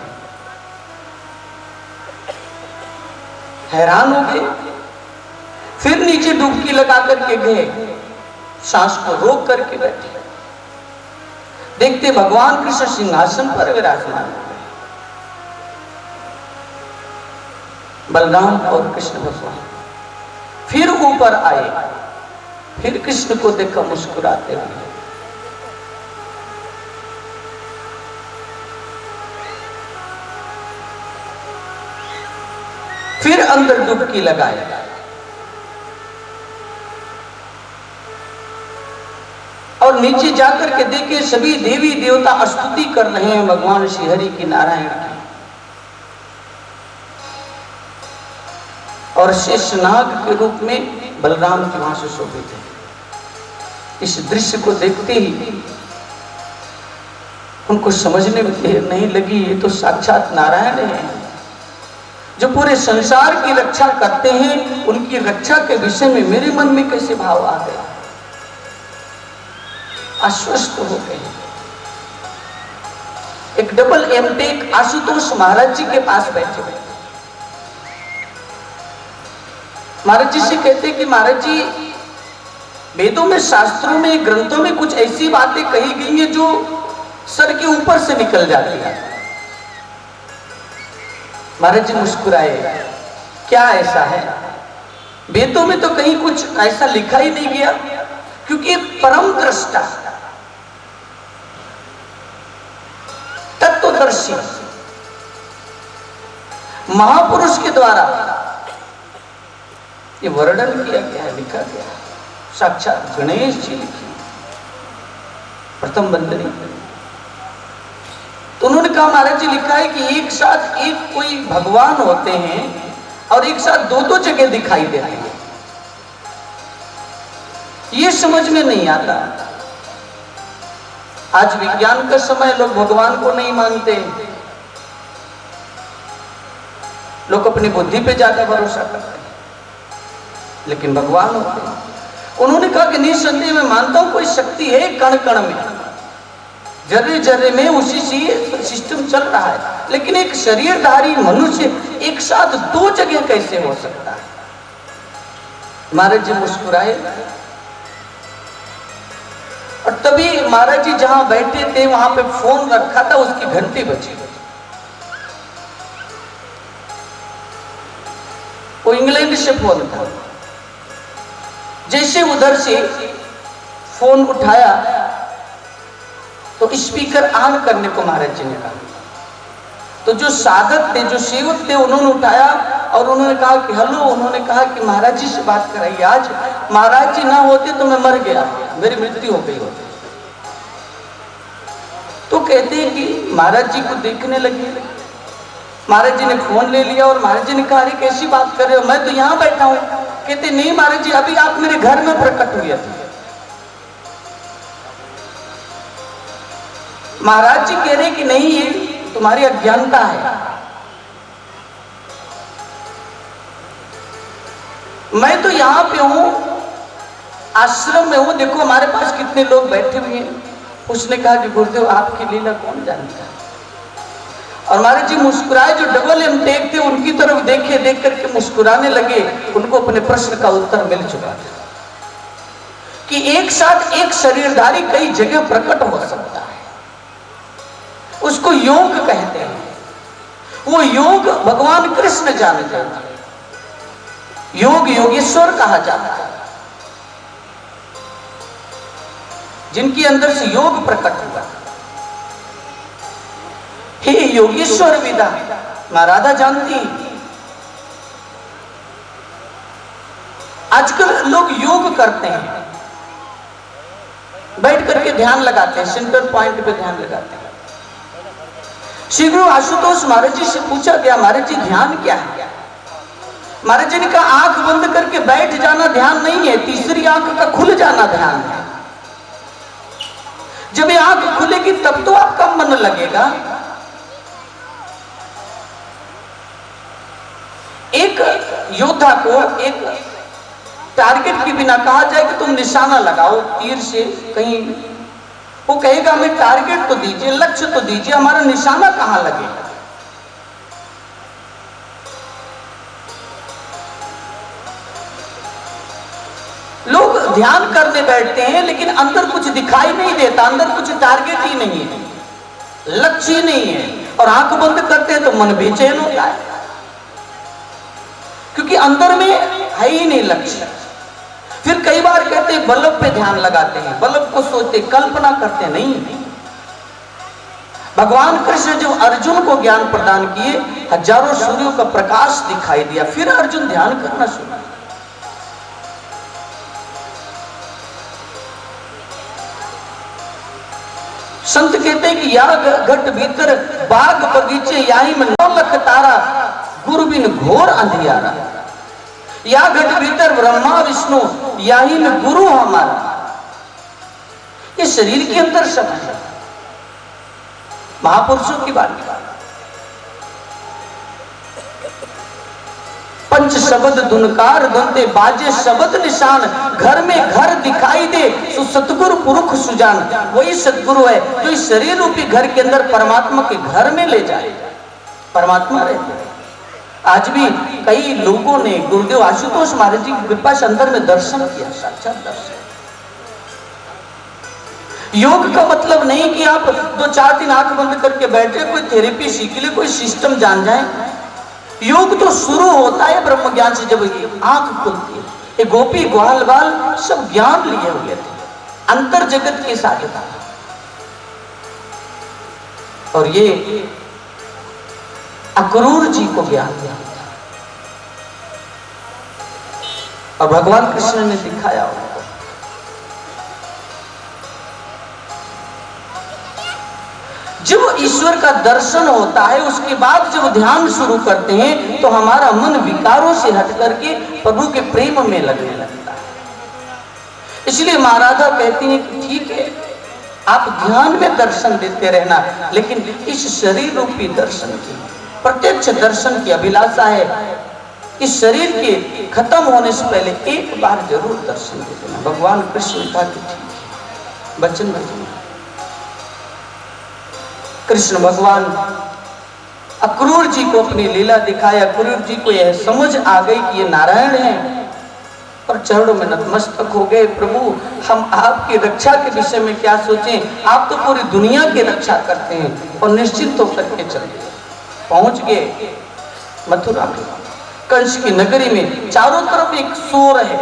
हैरान हो गए। फिर नीचे डुबकी लगा करके गए, सांस को रोक करके बैठे। देखते भगवान कृष्ण सिंहासन पर विराजमान हुए। बलराम और कृष्ण भगवान फिर ऊपर आए। फिर कृष्ण को देखा मुस्कुराते हुए। फिर अंदर डुबकी लगाए। और नीचे जाकर के देखे सभी देवी देवता स्तुति कर रहे हैं भगवान श्री हरि की, नारायण की। और शेषनाग के रूप में बलराम जी वहां से शोभित है। इस दृश्य को देखते ही उनको समझने में देर नहीं लगी, ये तो साक्षात नारायण है जो पूरे संसार की रक्षा करते हैं। उनकी रक्षा के विषय में मेरे मन में कैसे भाव आ गया, आश्वस्त हो गए। एक डबल एमटेक आशुतोष महाराज जी के पास बैठे हुए। महाराज जी से कहते कि महाराज जी, वेदों में, शास्त्रों में, ग्रंथों में कुछ ऐसी बातें कही गई हैं जो सर के ऊपर से निकल जाती है। महाराज जी मुस्कुराए, क्या ऐसा है? वेदों में तो कहीं कुछ ऐसा लिखा ही नहीं गया, क्योंकि परम दृष्टा, तत्वदर्शी महापुरुष के द्वारा ये वर्णन किया गया है, लिखा गया है। साक्षात गणेश जी लिखी प्रथम बंदनी। तो उन्होंने कहा महाराज जी लिखा है कि एक साथ एक कोई भगवान होते हैं और एक साथ दो दो जगह दिखाई देते हैं। ये समझ में नहीं आता। आज विज्ञान का समय, लोग भगवान को नहीं मानते, लोग अपनी बुद्धि पे ज्यादा भरोसा करते हैं, लेकिन भगवान होते हैं। उन्होंने कहा कि निसंदेह मैं मानता हूं कोई शक्ति है कण कण में, जर्रे जर्रे में उसी से सिस्टम चल रहा है, लेकिन एक शरीरधारी मनुष्य एक साथ दो जगह कैसे हो सकता है? महाराज जी मुस्कुराए। और तभी महाराज जी जहां बैठे थे वहां पे फोन रखा था, उसकी घंटी बजी। वो इंग्लैंड से फोन था। जैसे उधर से फोन उठाया तो स्पीकर ऑन करने को महाराज जी ने कहा। तो जो साधक थे, जो सेवक थे, उन्होंने उठाया और उन्होंने कहा कि हेलो। उन्होंने कहा कि महाराज जी से बात कराइए। आज महाराज जी ना होते तो मैं मर गया, मेरी मृत्यु हो गई होती। तो कहते हैं कि महाराज जी को देखने लगे। महाराज जी ने फोन ले लिया और महाराज जी ने कहा अरे कैसी बात कर रहे हो, मैं तो यहाँ बैठा हूँ। कहते नहीं महाराज जी, अभी आप मेरे घर में प्रकट हुए थे। महाराज जी कह रहे कि नहीं, ये तुम्हारी अज्ञानता है। मैं तो यहां पे हूं, आश्रम में हूं, देखो हमारे पास कितने लोग बैठे हुए हैं। उसने कहा कि गुरुदेव आपकी लीला कौन जानता है। और महाराज जी मुस्कुराए। जो डबल एमटेक थे उनकी तरफ देखे, देख करके मुस्कुराने लगे। उनको अपने प्रश्न का उत्तर मिल चुका था कि एक साथ एक शरीरधारी कई जगह प्रकट हो सकता है। उसको योग कहते हैं। वो योग भगवान कृष्ण जानते हैं। योग योगेश्वर कहा जाता है, जिनके अंदर से योग प्रकट हुआ। हे योगेश्वर विदा, मां राधा जानती हैं। आजकल लोग योग करते हैं, बैठ करके ध्यान लगाते हैं, सेंटर पॉइंट पे ध्यान लगाते हैं। श्री गुरु आशुतोष महाराज जी से पूछा गया महाराज जी ध्यान क्या है? महाराज जी ने कहा आंख बंद करके बैठ जाना ध्यान नहीं है, तीसरी आंख का खुल जाना ध्यान है। जब ये आंख खुलेगी तब तो आपका मन लगेगा। एक योद्धा को, एक टारगेट के बिना कहा जाए कि तुम निशाना लगाओ तीर से कहीं, वो कहेगा हमें टारगेट तो दीजिए, लक्ष्य तो दीजिए, हमारा निशाना कहां लगे। लोग ध्यान करने बैठते हैं लेकिन अंदर कुछ दिखाई नहीं देता, अंदर कुछ टारगेट ही नहीं है, लक्ष्य ही नहीं है, और आंख बंद करते हैं तो मन बेचैन होता है, क्योंकि अंदर में है ही नहीं लक्ष्य। फिर कई बार कहते हैं बल्ब पे ध्यान लगाते हैं, बल्ब को सोचते, कल्पना करते नहीं। भगवान कृष्ण जो अर्जुन को ज्ञान प्रदान किए, हजारों सूर्यों का प्रकाश दिखाई दिया, फिर अर्जुन ध्यान करना शुरू। संत कहते हैं कि या घट भीतर बाग बगीचे याही में 9 लख तारा, गुरु बिन घोर अंधियारा। या घट भीतर ब्रह्मा विष्णु याही में गुरु हमारा। ये शरीर के अंदर शब्द है, महापुरुषों की बात। पंच शब्द धुनकार धुनते बाजे शब्द निशान, घर में घर दिखाई दे सो सतगुरु पुरुष सुजान। वही सतगुरु है जो इस शरीर रूपी घर के अंदर परमात्मा के घर में ले जाए, परमात्मा रहते हैं। आज भी कई लोगों ने गुरुदेव आशुतोष महाराज जी की कृपा से अंदर में दर्शन किया, साक्षात दर्शन। योग का मतलब नहीं कि आप 2-4 दिन आंख बंद करके बैठे कोई थेरेपी सीख ले, कोई सिस्टम जान जाए। योग तो शुरू होता है ब्रह्म ज्ञान से, जब आंख खुलती है। ये गोपी ग्वाल बाल सब ज्ञान लिए हुए थे, अंतर जगत की साधना, और ये अक्रूर जी को ज्ञान दिया और भगवान कृष्ण ने दिखाया उनको। जब ईश्वर का दर्शन होता है उसके बाद जब ध्यान शुरू करते हैं तो हमारा मन विकारों से हट करके प्रभु के प्रेम में लगने लगता है। इसलिए महाराजा कहती हैं कि ठीक है आप ध्यान में दर्शन देते रहना, लेकिन इस शरीर रूपी दर्शन की, प्रत्यक्ष दर्शन की अभिलाषा है। इस शरीर के खत्म होने से पहले एक बार जरूर दर्शन दे देना। भगवान कृष्ण का वचन वचन कृष्ण भगवान अक्रूर जी को अपनी लीला दिखाया। अक्रूर जी को यह समझ आ गई कि ये नारायण है और चरणों में नतमस्तक हो गए। प्रभु हम आपकी रक्षा के विषय में क्या सोचें, आप तो पूरी दुनिया की रक्षा करते हैं। और निश्चित होकर के चले पहुंच गए मथुरा में, कंस की नगरी में। चारों तरफ एक शोर है,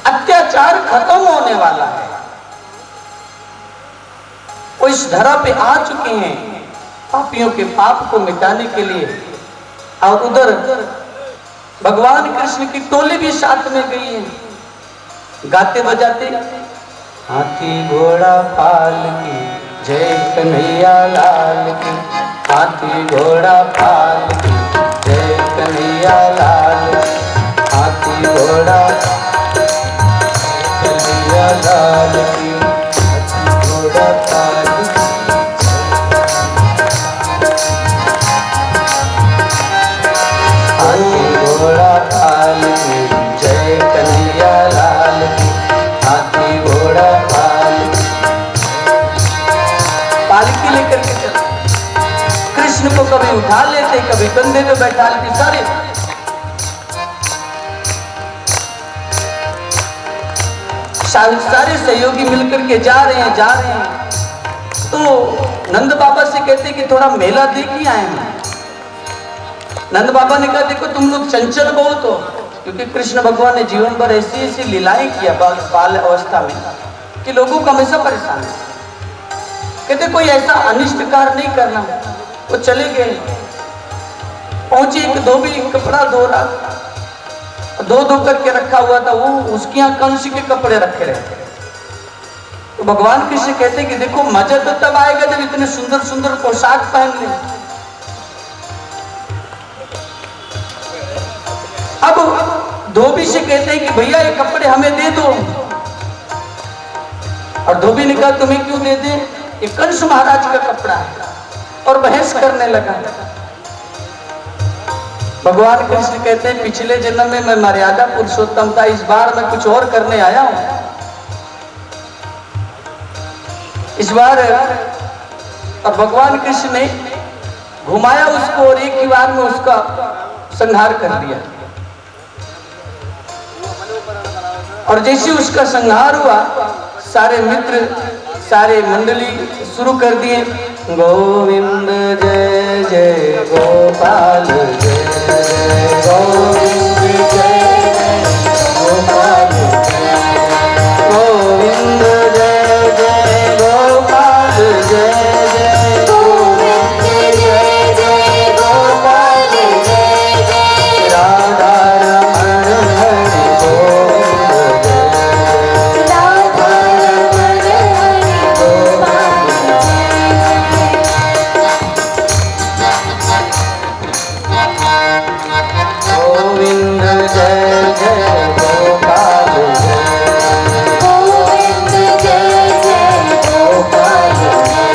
अत्याचार खत्म होने वाला है। वो इस धरा पे आ चुके हैं पापियों के पाप को मिटाने के लिए, और उधर भगवान कृष्ण की टोली भी साथ में गई है, गाते बजाते। हाथी घोड़ा पाल की जय कन्हैया लाल की, हाथी घोड़ा पाल की जय कन्हैया लाल, हाथी घोड़ा कन्हैया लाल की, हाथी घोड़ा पाल की, हाथी घोड़ा पाल की जय कन्हैया लाल की, हाथी घोड़ा पालकी लेकर के चलते। कृष्ण को कभी उठा लेते, कभी कंधे पे बैठा लेते। सारे सहयोगी मिलकर के जा रहे हैं। तो नंद बाबा से कहते कि थोड़ा मेला देख ही आए हैं। नंद बाबा ने कहा देखो तुम लोग चंचल बहुत हो, क्योंकि कृष्ण भगवान ने जीवन भर ऐसी ऐसी लीलाएं किया बाल अवस्था में कि लोगों को हमेशा परेशान है। कहते कोई ऐसा अनिष्ट कार्य नहीं करना। वो चले गए, पहुंचे, एक धोबी कपड़ा धो रहा, धो करके रखा हुआ था, वो उसके यहाँ कंस के कपड़े रखे रहते। तो भगवान कृष्ण कहते कि देखो मजा तो तब आएगा जब इतने सुंदर सुंदर पोशाक पहन ले। अब धोबी से कहते हैं कि भैया ये कपड़े हमें दे दो। और धोबी ने कहा तुम्हें क्यों दे दे, ये कंस महाराज का कपड़ा है। और बहस करने लगा। भगवान कृष्ण कहते हैं पिछले जन्म में मैं मर्यादा पुरुषोत्तम था, इस बार मैं कुछ और करने आया हूं। इस बार अब भगवान कृष्ण ने घुमाया उसको और एक ही बार में उसका संहार कर दिया। और जैसे उसका संहार हुआ, सारे मित्र सारे मंडली शुरू कर दिए, गोविंद जय जय गोपाल जय गोविंद जय जय गोपाल गोविंद जय जय गोपाल जय जय गोविंद जय जय गोपाल जय जय राधा रमण हरि गोविंद जय राधा रमण हरि गोपाल गोविंद जय जय गोपाल जय गोविंद जय जय गोपाल जय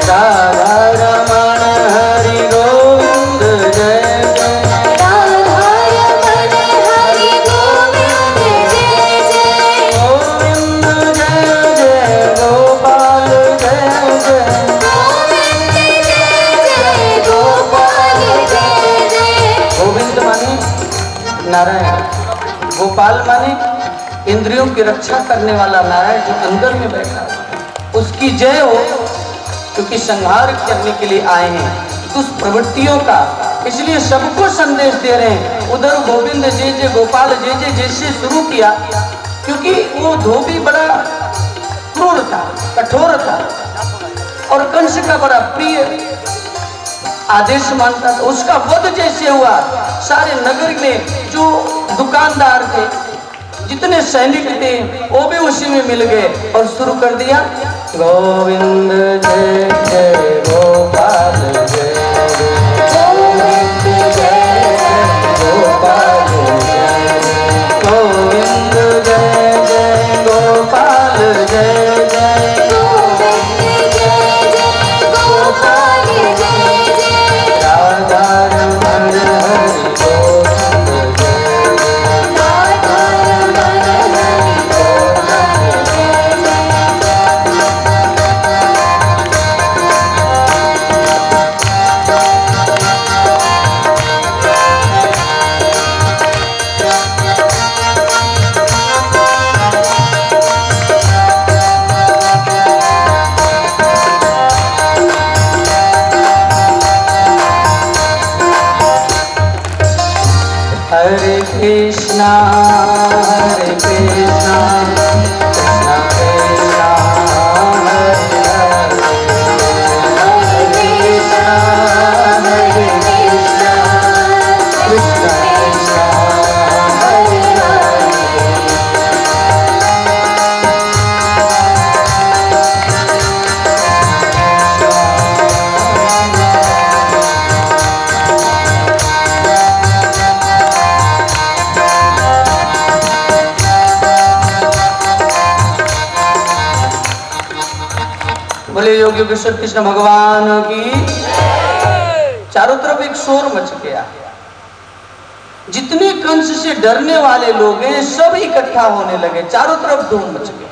राधा रमण हरि गोविंद जय जय राधा रमण हरि गोविंद जय जय गोविंद जय जय गोपाल जय जय गोविंद जय जय गोपाल जय जय। गोविंद माने नारायण, गोपाल माने इंद्रियों की रक्षा करने वाला नारायण जो अंदर में बैठा है, उसकी जय हो, क्योंकि संहार करने के लिए आए हैं दुष्ट प्रवृत्तियों का। इसलिए सबको संदेश दे रहे हैं। उधर गोविंद जय जय गोपाल जय जय जैसे शुरू किया, क्योंकि वो धोबी बड़ा क्रूर था, कठोर था और कंस का बड़ा प्रिय आदेश मानता था। उसका वध जैसे हुआ, सारे नगर में जो दुकानदार थे, जितने सैनिक थे, वो भी उसी में मिल गए और शुरू कर दिया, गोविंद जय जय गोपाल जय गोविंद जय जय गोपाल जय गोविंद जय जय गोपाल जय जय गोविंद जय जय गोपाल जय जय राधा रमण हरि गोविंद जय राधा रमण हरि गोविंद जय हरे कृष्णा कृष्णा कृष्णा हरे हरे हरे कृष्णा कृष्णा कृष्णा हरे हरे। बोले योगी विश्व कृष्ण भगवान की। चारों तरफ एक शोर मच गया, जितने कंस से डरने वाले लोग हैं सब इकट्ठा होने लगे, चारों तरफ धूम मच गया।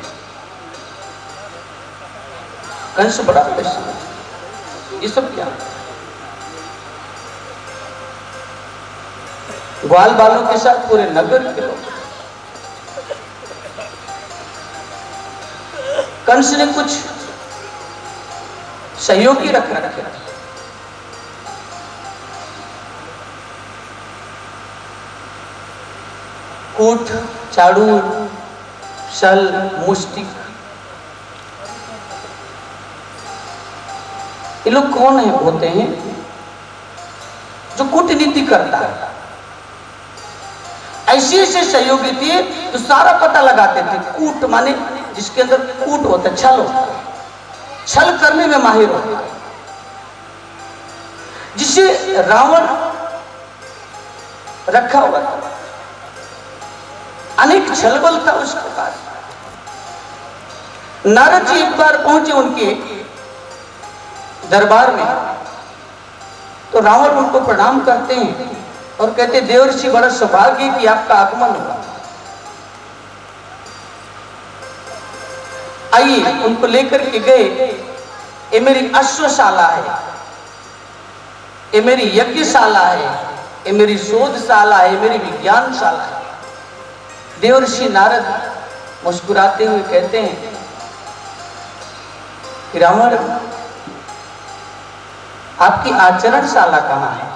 कंस बड़ा परेशान, ये सब क्या? ग्वाल बालों के साथ पूरे नगर के लोग। कंस ने कुछ सहयोगी रख रखे, कूट, चाड़ू, शल, मुष्टिक। ये लोग कौन है होते हैं? जो कूटनीति करता है। ऐसे ऐसे सहयोगी थे जो सारा पता लगाते थे। कूट माने जिसके अंदर कूट होता है, छल होता है, छल करने में माहिर होता है। जिसे रावण रखा हुआ था, अनेक छल बल था उसके पास। नारद जी एक बार पहुंचे उनके दरबार में, तो रावण उनको प्रणाम करते हैं और कहते देवर्षि बड़ा सौभाग्य कि आपका आगमन हुआ। आइए, उनको लेकर के गए। ये मेरी अश्वशाला है, ये मेरी यज्ञशाला है, ये मेरी शोधशाला है, मेरी विज्ञानशाला है। देवर्षि नारद मुस्कुराते हुए कहते हैं कि रावण, आपकी आचरणशाला कहां है?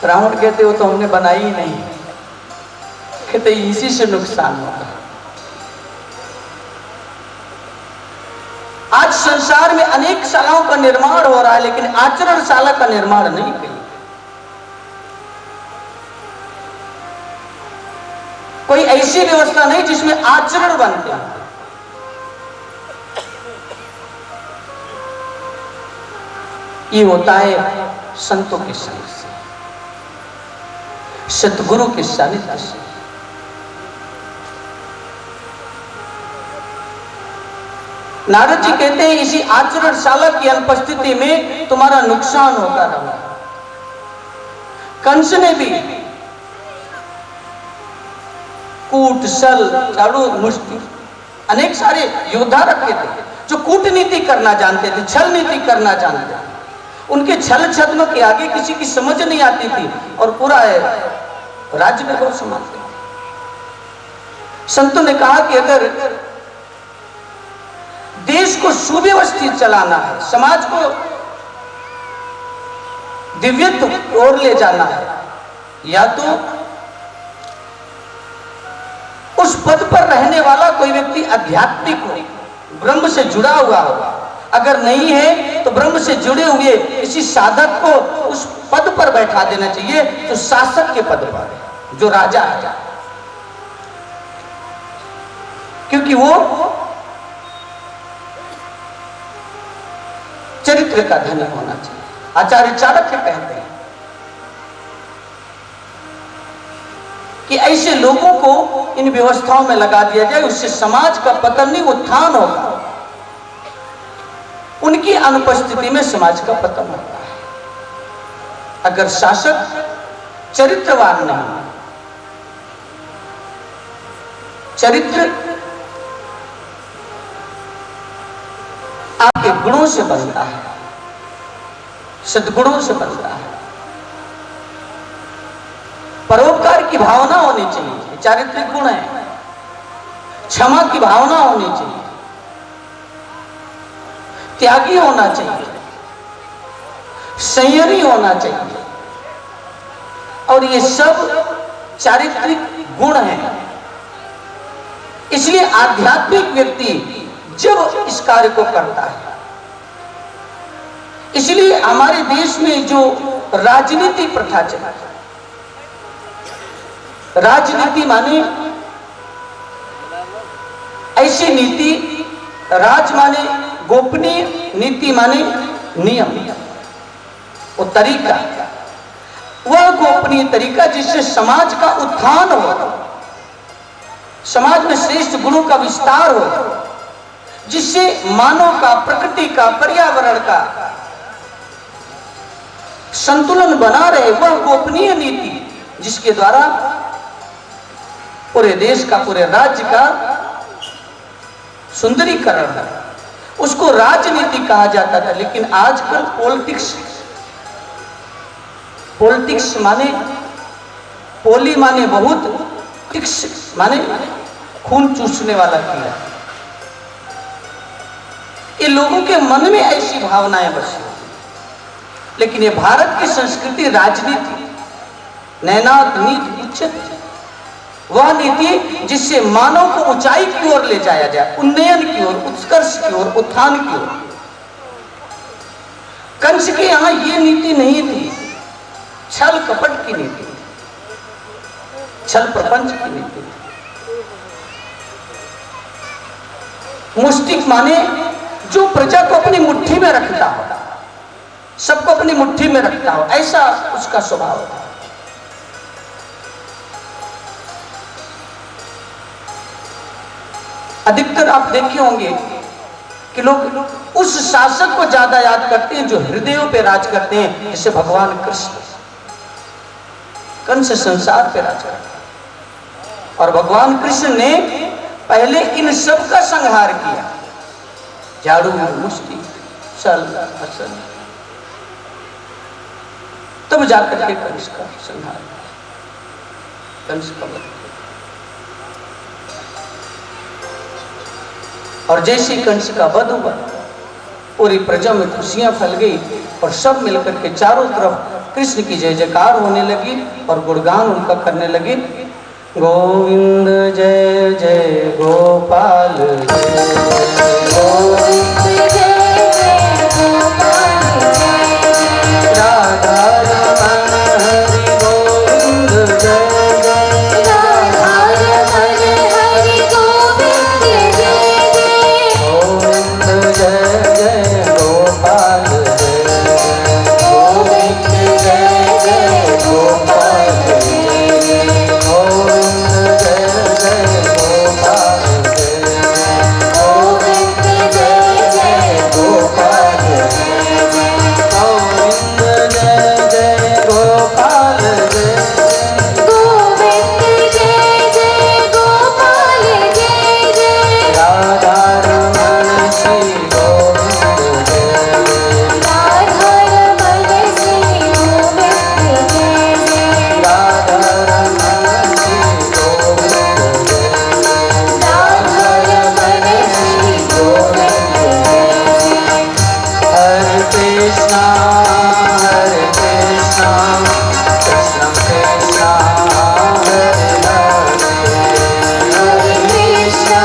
रावण कहते हो तो हमने बनाई ही नहीं। कहते इसी से नुकसान होगा। आज संसार में अनेक शालाओं का निर्माण हो रहा है, लेकिन आचरणशाला का निर्माण नहीं किया। कोई ऐसी व्यवस्था नहीं जिसमें आचरण बनते हैं। ये होता है संतों के संग से, सतगुरु के सानिध्य से। नारद जी कहते हैं इसी आचरणशाला की अनुपस्थिति में तुम्हारा नुकसान होता रहा। कंस ने भी कूट, सल, झाड़ू, मुष्टि अनेक सारे योद्धा रखे थे जो कूटनीति करना जानते थे, छल नीति करना जानते थे। उनके छल छद्म के आगे किसी की समझ नहीं आती थी और पूरा राज्य में बहुत संभालते थे। संतों ने कहा कि अगर देश को सुव्यवस्थित चलाना है, समाज को दिव्यत्व की ओर ले जाना है, या तो उस पद पर रहने वाला कोई व्यक्ति आध्यात्मिक हो, ब्रह्म से जुड़ा हुआ हो। अगर नहीं है तो ब्रह्म से जुड़े हुए किसी साधक को उस पद पर बैठा देना चाहिए जो शासक के पद पर है, जो राजा है, क्योंकि वो चरित्र का धनी होना चाहिए। आचार्य चाणक्य कहते हैं कि ऐसे लोगों को इन व्यवस्थाओं में लगा दिया जाए, उससे समाज का पतन नहीं उत्थान होगा। उनकी अनुपस्थिति में समाज का पतन होता है। अगर शासक चरित्रवान नहीं, चरित्र आपके गुणों से बनता है, सद्गुणों से बनता है। परोपकार की भावना होनी चाहिए, चारित्रिक गुण है। क्षमा की भावना होनी चाहिए, त्यागी होना चाहिए, संयमी होना चाहिए, और ये सब चारित्रिक गुण हैं। इसलिए आध्यात्मिक व्यक्ति जब इस कार्य को करता है, इसलिए हमारे देश में जो राजनीति प्रथा चला, राजनीति माने ऐसी नीति, राज माने गोपनीय, नीति माने नियम, वो तरीका, वह गोपनीय तरीका जिससे समाज का उत्थान हो, समाज में श्रेष्ठ गुणों का विस्तार हो, जिससे मानव का, प्रकृति का, पर्यावरण का संतुलन बना रहे, वह गोपनीय नीति जिसके द्वारा पूरे देश का, पूरे राज्य का सुंदरीकरण है, उसको राजनीति कहा जाता था। लेकिन आजकल पॉलिटिक्स माने, पोली माने बहुत, टिक्स माने खून चूसने वाला कीड़ा। ये लोगों के मन में ऐसी भावनाएं बसी। लेकिन ये भारत की संस्कृति राजनीति, नैनाद नीति उच्चत, वह नीति जिससे मानव को ऊंचाई की ओर ले जाया जाए, उन्नयन की ओर, उत्कर्ष की ओर, उत्थान की ओर। कंस के यहां ये नीति नहीं थी, छल कपट की नीति, छल प्रपंच की नीति। मुष्टिक माने जो प्रजा को अपनी मुट्ठी में रखता हो, सबको अपनी मुट्ठी में रखता हो, ऐसा उसका स्वभाव था। अधिकतर आप देखे होंगे कि लोग उस शासक को ज्यादा याद करते हैं जो हृदयों पे राज करते हैं, जैसे भगवान कृष्ण। कंस संसार पे राज करते हैं और भगवान कृष्ण ने पहले इन सब का संहार किया। झाड़ू मुष्टि चल असल, तब जाकर के कंस का संहार, कंस का वध। और जैसे कंस का वध हुआ, पूरी प्रजा में खुशियां फैल गई और सब मिलकर के चारों तरफ कृष्ण की जय जयकार होने लगी और गुणगान उनका करने लगे। गोविंद जय जय गोपाल जय, गोविंद जय जय गोपाल जय, राधा रमण हरि गोविंद जय जय, राधा रमण हरि गोविंद जय जय, गोविंद जय जय गोपाल जय, गोविंद जय जय गोपाल जय, गोविंद जय जय गोपाल जय, गोविंद जय जय गोपाल जय, गोविंद जय जय गोपाल जय, गोविंद जय जय गोपाल जय जय, राधा रमण श्री गोविंद जय जय, राधा रमण श्री गोविंद जय जय, राधा रमण श्री गोविंद जय जय, राधा रमण श्री गोविंद जय जय। हरे कृष्णा कृष्ण कृष्णा हरे हरे, हरे कृष्णा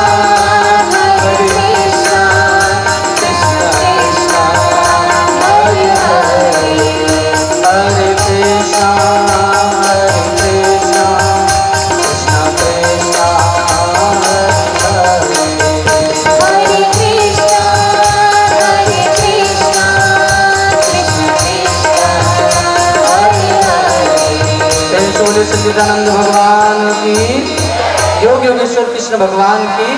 कृष्ण कृष्णा हरे हरे, हरे कृष्णा कृष्ण कृष्णा हरे हरे, हरे कृष्णा कृष्ण कृष्ण हरे हरे। बोले सच्चिदानंद भगवान की, योग योगेश्वर कृष्ण भगवान की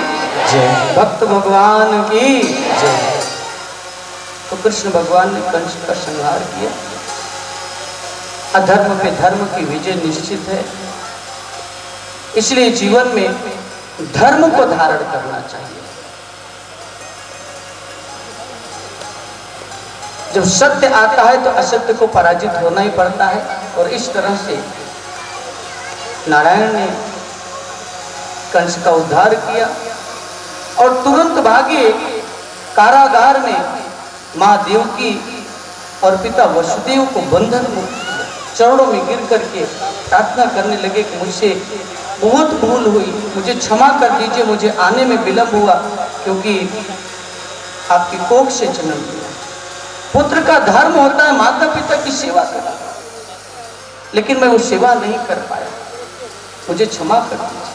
जय, भक्त भगवान की जय। तो कृष्ण भगवान ने कंस का संहार किया। अधर्म पे धर्म की विजय निश्चित है, इसलिए जीवन में धर्म को धारण करना चाहिए। जब सत्य आता है तो असत्य को पराजित होना ही पड़ता है। और इस तरह से नारायण ने कंस का उद्धार किया और तुरंत भागे कारागार में मां देवकी और पिता वसुदेव को बंधन मुक्त किया। चरणों में गिर करके प्रार्थना करने लगे कि मुझसे बहुत भूल हुई, मुझे क्षमा कर दीजिए, मुझे आने में विलंब हुआ क्योंकि आपकी कोख से जन्म लिया। पुत्र का धर्म होता है माता पिता की सेवा करना, लेकिन मैं वो सेवा नहीं कर पाया, मुझे क्षमा कर दीजिए।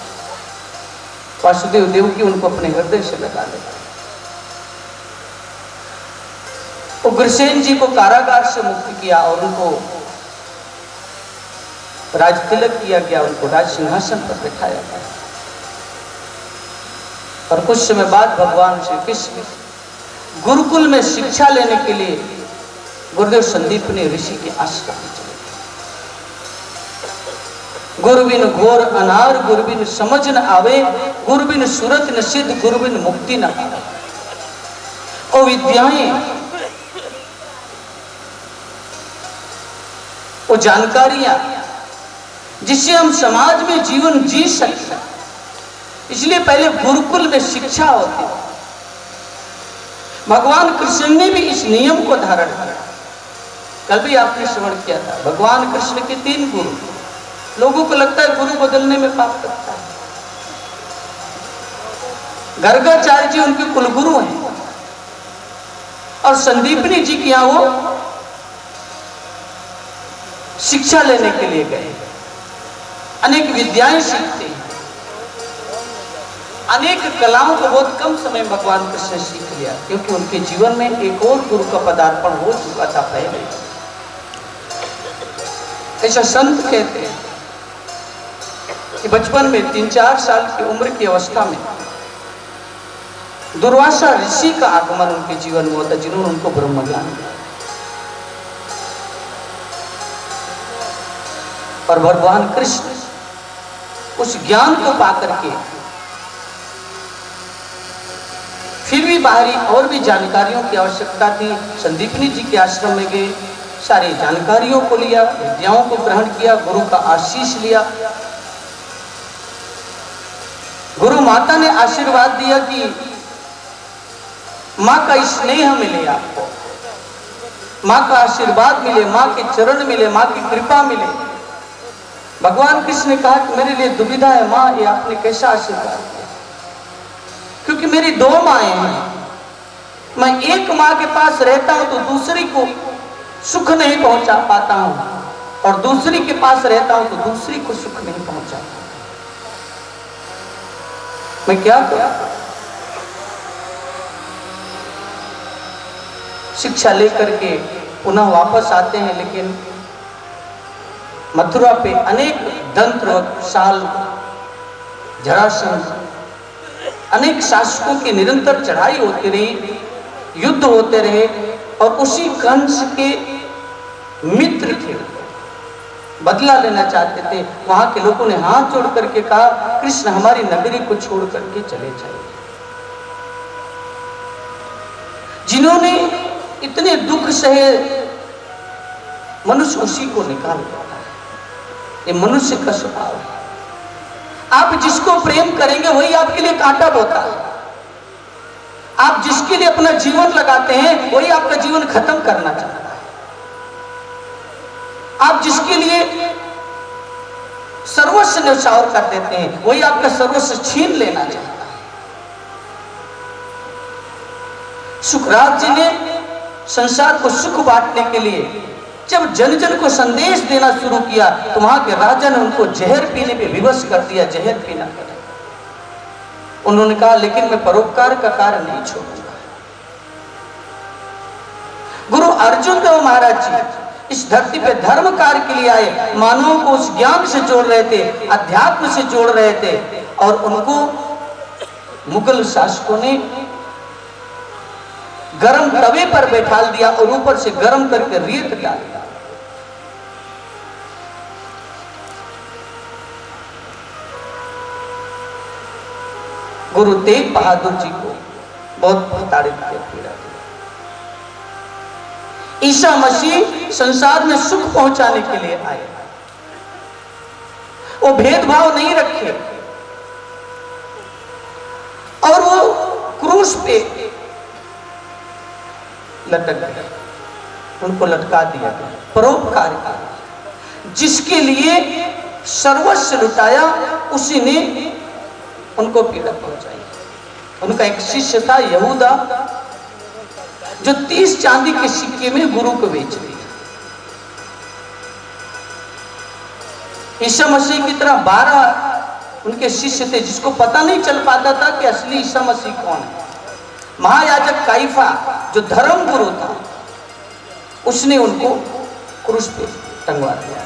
वासुदेव देवकी उनको अपने हृदय से लगा लेगा। उग्रसेन जी को कारागार से मुक्त किया और उनको राज तिलक किया गया, उनको राज सिंहासन पर बैठाया गया। और कुछ समय बाद भगवान श्री कृष्ण गुरुकुल में शिक्षा लेने के लिए गुरुदेव संदीप ने ऋषि के आश्रम में चले। गुरुबिन घोर अनार, गुरुबिन समझ न आवे, गुरुबिन सूरत न सिद्ध, गुरुबिन मुक्ति न पावे। और विद्याएं, वो जानकारियां जिससे हम समाज में जीवन जी सकते हैं, इसलिए पहले गुरुकुल में शिक्षा होती है। भगवान कृष्ण ने भी इस नियम को धारण किया। कल भी आपने श्रवण किया था, भगवान कृष्ण के 3 गुरु। लोगों को लगता है गुरु बदलने में पाप लगता है। गर्गाचार्य जी उनके कुलगुरु हैं और संदीपनी जी के यहां वो शिक्षा लेने के लिए गए। अनेक विद्याएं सीखते हैं, अनेक कलाओं को बहुत कम समय में भगवान कृष्ण ने सीख लिया, क्योंकि उनके जीवन में एक और गुरु का पदार्पण हो चुका था पहले। ऐसा संत कहते हैं कि बचपन में 3-4 साल की उम्र की अवस्था में दुर्वासा ऋषि का आगमन उनके जीवन में होता, जिन्होंने उनको ब्रह्म ज्ञान दिया। और भगवान कृष्ण उस ज्ञान को पाकर के फिर भी बाहरी और भी जानकारियों की आवश्यकता थी। संदीपनी जी के आश्रम में गए, सारी जानकारियों को लिया, विद्याओं को ग्रहण किया, गुरु का आशीष लिया। गुरु माता ने आशीर्वाद दिया कि माँ का स्नेह मिले, आपको माँ का आशीर्वाद मिले, माँ के चरण मिले, माँ की कृपा मिले। भगवान कृष्ण ने कहा कि मेरे लिए दुविधा है माँ, ये आपने कैसा आशीर्वाद दिया, क्योंकि मेरी दो माएँ हैं। मैं एक माँ के पास रहता हूं तो दूसरी को सुख नहीं पहुंचा पाता हूं, और दूसरी के पास रहता हूं तो दूसरी को सुख नहीं पहुंचा पाता। मैं क्या करूं? शिक्षा लेकर के पुनः वापस आते हैं, लेकिन मथुरा पे अनेक दंत्र साल जरासंध अनेक शासकों की निरंतर चढ़ाई होती रही, युद्ध होते रहे, और उसी कंस के मित्र थे, बदला लेना चाहते थे। वहां के लोगों ने हाथ जोड़ करके कहा, कृष्ण हमारी नगरी को छोड़ करके चले जाइए। जिन्होंने इतने दुख सहे, मनुष्य उसी को निकाल देता है। ये मनुष्य का स्वभाव है। आप जिसको प्रेम करेंगे वही आपके लिए कांटा बोता है। आप जिसके लिए अपना जीवन लगाते हैं वही आपका जीवन खत्म करना चाहता है। आप जिसके लिए सर्वस्व न्यौछावर कर देते हैं वही आपका सर्वस्व छीन लेना चाहता है। सुखराज जी ने संसार को सुख बांटने के लिए जब जन जन को संदेश देना शुरू किया तो वहां के राजा ने उनको जहर पीने पे विवश कर दिया, जहर पीना पड़ा। उन्होंने कहा लेकिन मैं परोपकार का कार्य नहीं छोड़ूंगा। गुरु अर्जुन देव महाराज जी इस धरती पे धर्म कार्य के लिए आए, मानवों को उस ज्ञान से जोड़ रहे थे, अध्यात्म से जोड़ रहे थे, और उनको मुगल शासकों ने गरम तवे पर बैठा दिया और ऊपर से गरम करके रेत डाल दिया। गुरु तेग बहादुर जी को बहुत प्रताड़ित किया, पीड़ा दिया। ईसा मसीह संसार में सुख पहुंचाने के लिए आए, वो भेदभाव नहीं रखे, और वो क्रूस पे लटक गए, उनको लटका दिया गया। परोपकार किया, जिसके लिए सर्वस्व लुटाया उसी ने उनको पीड़ा पहुंचाई। उनका एक शिष्य था यहूदा, जो 30 चांदी के सिक्के में गुरु को बेच दिया। ईसा मसीह की तरह 12 उनके शिष्य थे, जिसको पता नहीं चल पाता था कि असली ईसा मसीह कौन है। महायाजक काइफा जो धर्म गुरु था, उसने उनको क्रूस पे टंगवा दिया।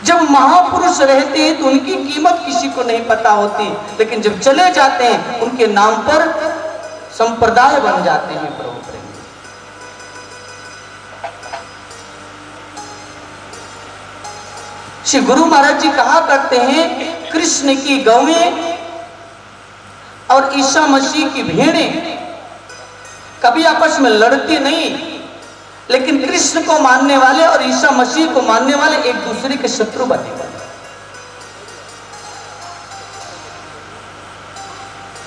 जब महापुरुष रहते हैं तो उनकी कीमत किसी को नहीं पता होती, लेकिन जब चले जाते हैं उनके नाम पर संप्रदाय बन जाते हैं। प्रभु प्रेम, श्री गुरु महाराज जी कहा करते हैं, कृष्ण की गौएं और ईसा मसीह की भेड़ें कभी आपस में लड़ती नहीं, लेकिन कृष्ण को मानने वाले और ईसा मसीह को मानने वाले एक दूसरे के शत्रु बने हुए।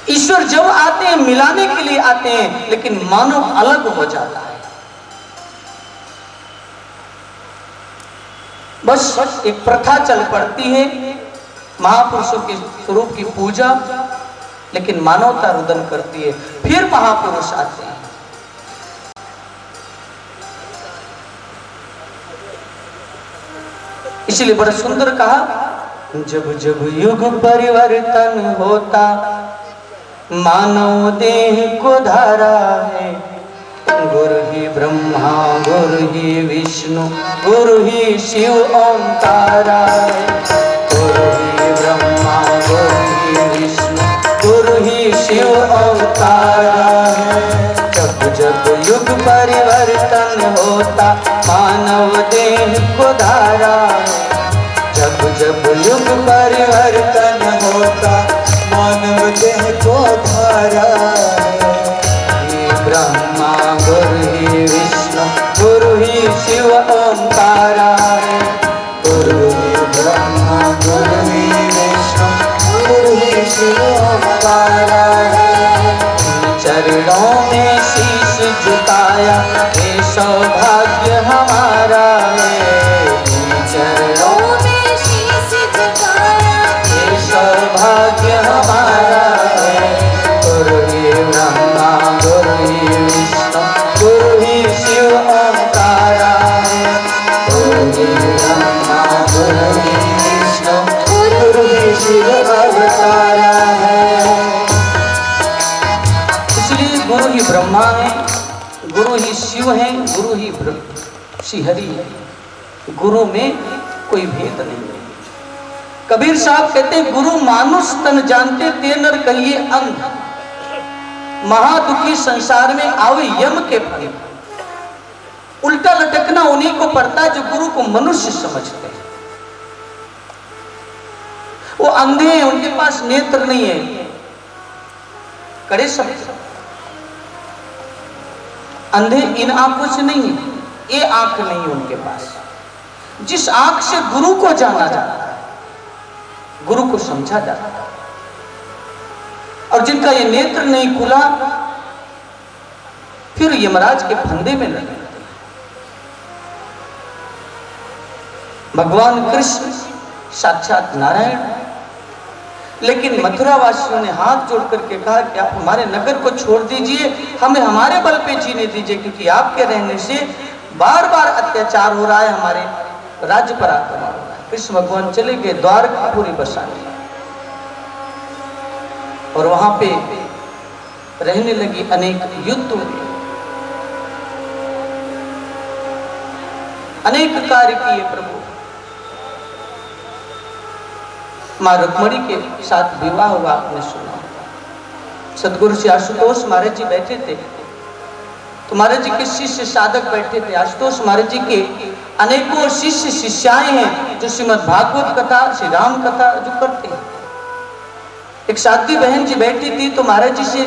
ईश्वर जब आते हैं मिलाने के लिए आते हैं, लेकिन मानव अलग हो जाता है। बस एक प्रथा चल पड़ती है, महापुरुषों के स्वरूप की पूजा, लेकिन मानवता रुदन करती है। फिर महापुरुष आते हैं। इसलिए बड़ा सुंदर कहा, जब जब युग परिवर्तन होता मानव देह को धारा है, गुरु ही ब्रह्मा गुरु ही विष्णु गुरु ही शिव ओंकारा है। गुरु ही ब्रह्मा गुरु ही विष्णु गुरु ही शिव अवतारा है। जब जब युग परिवर्तन होता मानव देह को धारा है। जब जब युग परिवर्तन होता मानव देह को धारा है। ही ब्रह्मा गुरु ही विष्णु गुरु ही शिव ओंकारा है। गुरु ही ब्रह्मा गुरु ही विष्णु गुरु ही शिव ओंकारा है। चरणों में शीश झुकाया ये सौभाग्य हमारा है। चरणों में शीश झुकाया ये सौभाग्य हमारा है। गुरु ही ब्रह्मा गुरु ही विष्णु गुरु ही शिव ओंकारा है। गुरु ही ब्रह्मा गुरु ही विष्णु गुरु ही शिव अवतारा है। गुरु ही ब्रह्मा है, गुरु ही शिव है, गुरु ही श्री हरि है। गुरु में कोई भेद नहीं है। कबीर साहब कहते हैं गुरु मानुष तन जानते ते नर कहिए अंध। महादुखी संसार में आवे यम के फल। उल्टा लटकना उन्हीं को पड़ता है जो गुरु को मनुष्य समझते हैं। वो अंधे हैं, उनके पास नेत्र नहीं है। कड़े शब्द अंधे इन आंखों से नहीं है, ये आंख नहीं है उनके पास। जिस आंख से गुरु को जाना जाता है, गुरु को समझा जाता है, और जिनका ये नेत्र नहीं खुला फिर यमराज के फंदे में लगे। भगवान कृष्ण साक्षात नारायण, लेकिन मथुरा वासियों ने हाथ जोड़ करके कहा कि आप हमारे नगर को छोड़ दीजिए, हमें हमारे बल पे जीने दीजिए, क्योंकि आपके रहने से बार बार अत्याचार हो रहा है, हमारे राज्य पर आक्रमण हो रहा है। कृष्ण भगवान चले गए, द्वारकापुरी बसाने, और वहां पे रहने लगी। अनेक युद्ध हुए, अनेक कार्य किए प्रभु। मां रुक्मणी के साथ विवाह हुआ, आपने सुना। सदगुरु श्री आशुतोष महाराज जी बैठे थे, तो महाराज जी के शिष्य साधक बैठे थे। आशुतोष महाराज जी के अनेकों शिष्य शिष्याएं हैं जो श्रीमद् भागवत कथा, श्री राम कथा जो करते हैं। एक साध्वी बहन जी बैठी थी, तो महाराज जी से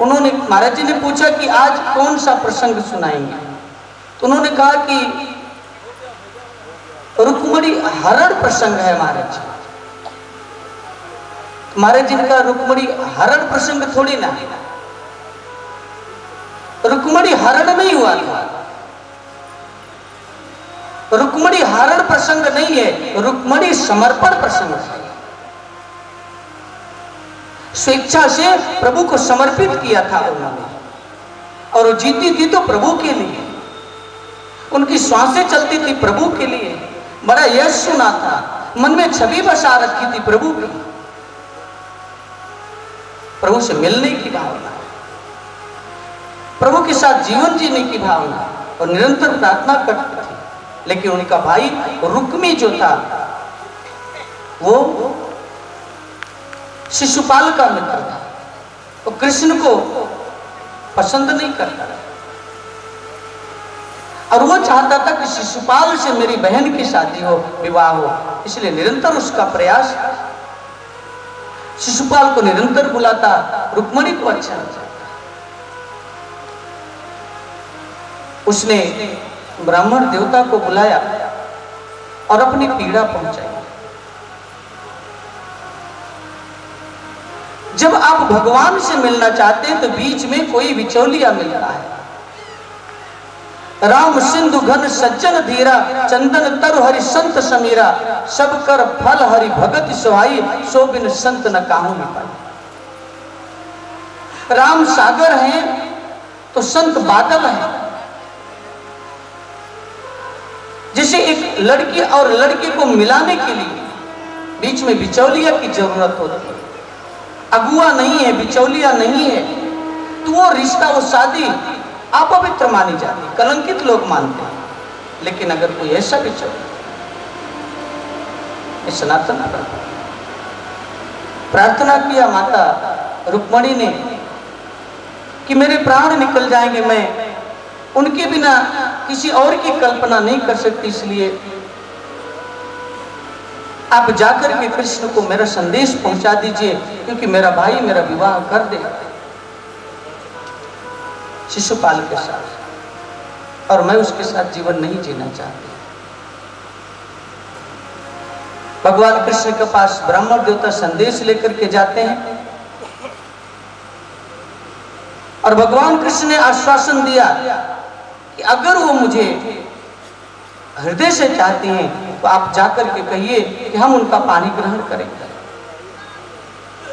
महाराज जी ने पूछा कि आज कौन सा प्रसंग सुनाएंगे। तो उन्होंने कहा कि रुक्मणी हरण प्रसंग है महाराज जी। महाराज जी का रुक्मणी हरण प्रसंग थोड़ी ना, रुक्मणी हरण नहीं हुआ था। रुक्मणी हरण प्रसंग नहीं है, रुक्मणी समर्पण प्रसंग है। स्वेच्छा से प्रभु को समर्पित किया था उन्होंने, और वो जीती थी तो प्रभु के लिए, उनकी श्वासें चलती थी प्रभु के लिए। बड़ा यश सुना था, मन में छवि बसा रखी थी प्रभु की, प्रभु से मिलने की भावना, प्रभु के साथ जीवन जीने की भावना, और निरंतर प्रार्थना करती थी। लेकिन उनका भाई रुक्मी जो था वो शिशुपाल का मित्र था, वो कृष्ण को पसंद नहीं करता था, और वो चाहता था कि शिशुपाल से मेरी बहन की शादी हो, विवाह हो। इसलिए निरंतर उसका प्रयास, शिशुपाल को निरंतर बुलाता, रुक्मणी को अच्छा लगता। उसने ब्राह्मण देवता को बुलाया और अपनी पीड़ा पहुंचाई। जब आप भगवान से मिलना चाहते हैं तो बीच में कोई बिचौलिया मिलता है। राम सिंधु घन सज्जन धीरा, चंदन तरु हरि संत समीरा, सब कर फल हरि भगत सुहाई, सो बिन संत न काहू में पाई। राम सागर हैं तो संत बादल हैं। जैसे एक लड़की और लड़के को मिलाने के लिए बीच में बिचौलिया की जरूरत होती है, अगुआ नहीं है, बिचौलिया नहीं है, तो वो रिश्ता, वो शादी अपवित्र मानी जाती, कलंकित लोग मानते हैं। लेकिन अगर कोई ऐसा बिचौलिया, सनातन प्रार्थना किया, माता रुक्मणी ने कि मेरे प्राण निकल जाएंगे, मैं उनके बिना किसी और की कल्पना नहीं कर सकती, इसलिए आप जाकर के कृष्ण को मेरा संदेश पहुंचा दीजिए, क्योंकि मेरा भाई मेरा विवाह कर दे शिशुपाल के साथ, और मैं उसके साथ जीवन नहीं जीना चाहती। भगवान कृष्ण के पास ब्राह्मण देवता संदेश लेकर के जाते हैं और भगवान कृष्ण ने आश्वासन दिया कि अगर वो मुझे हृदय से चाहती हैं तो आप जाकर के कहिए कि हम उनका पानी ग्रहण करेंगे,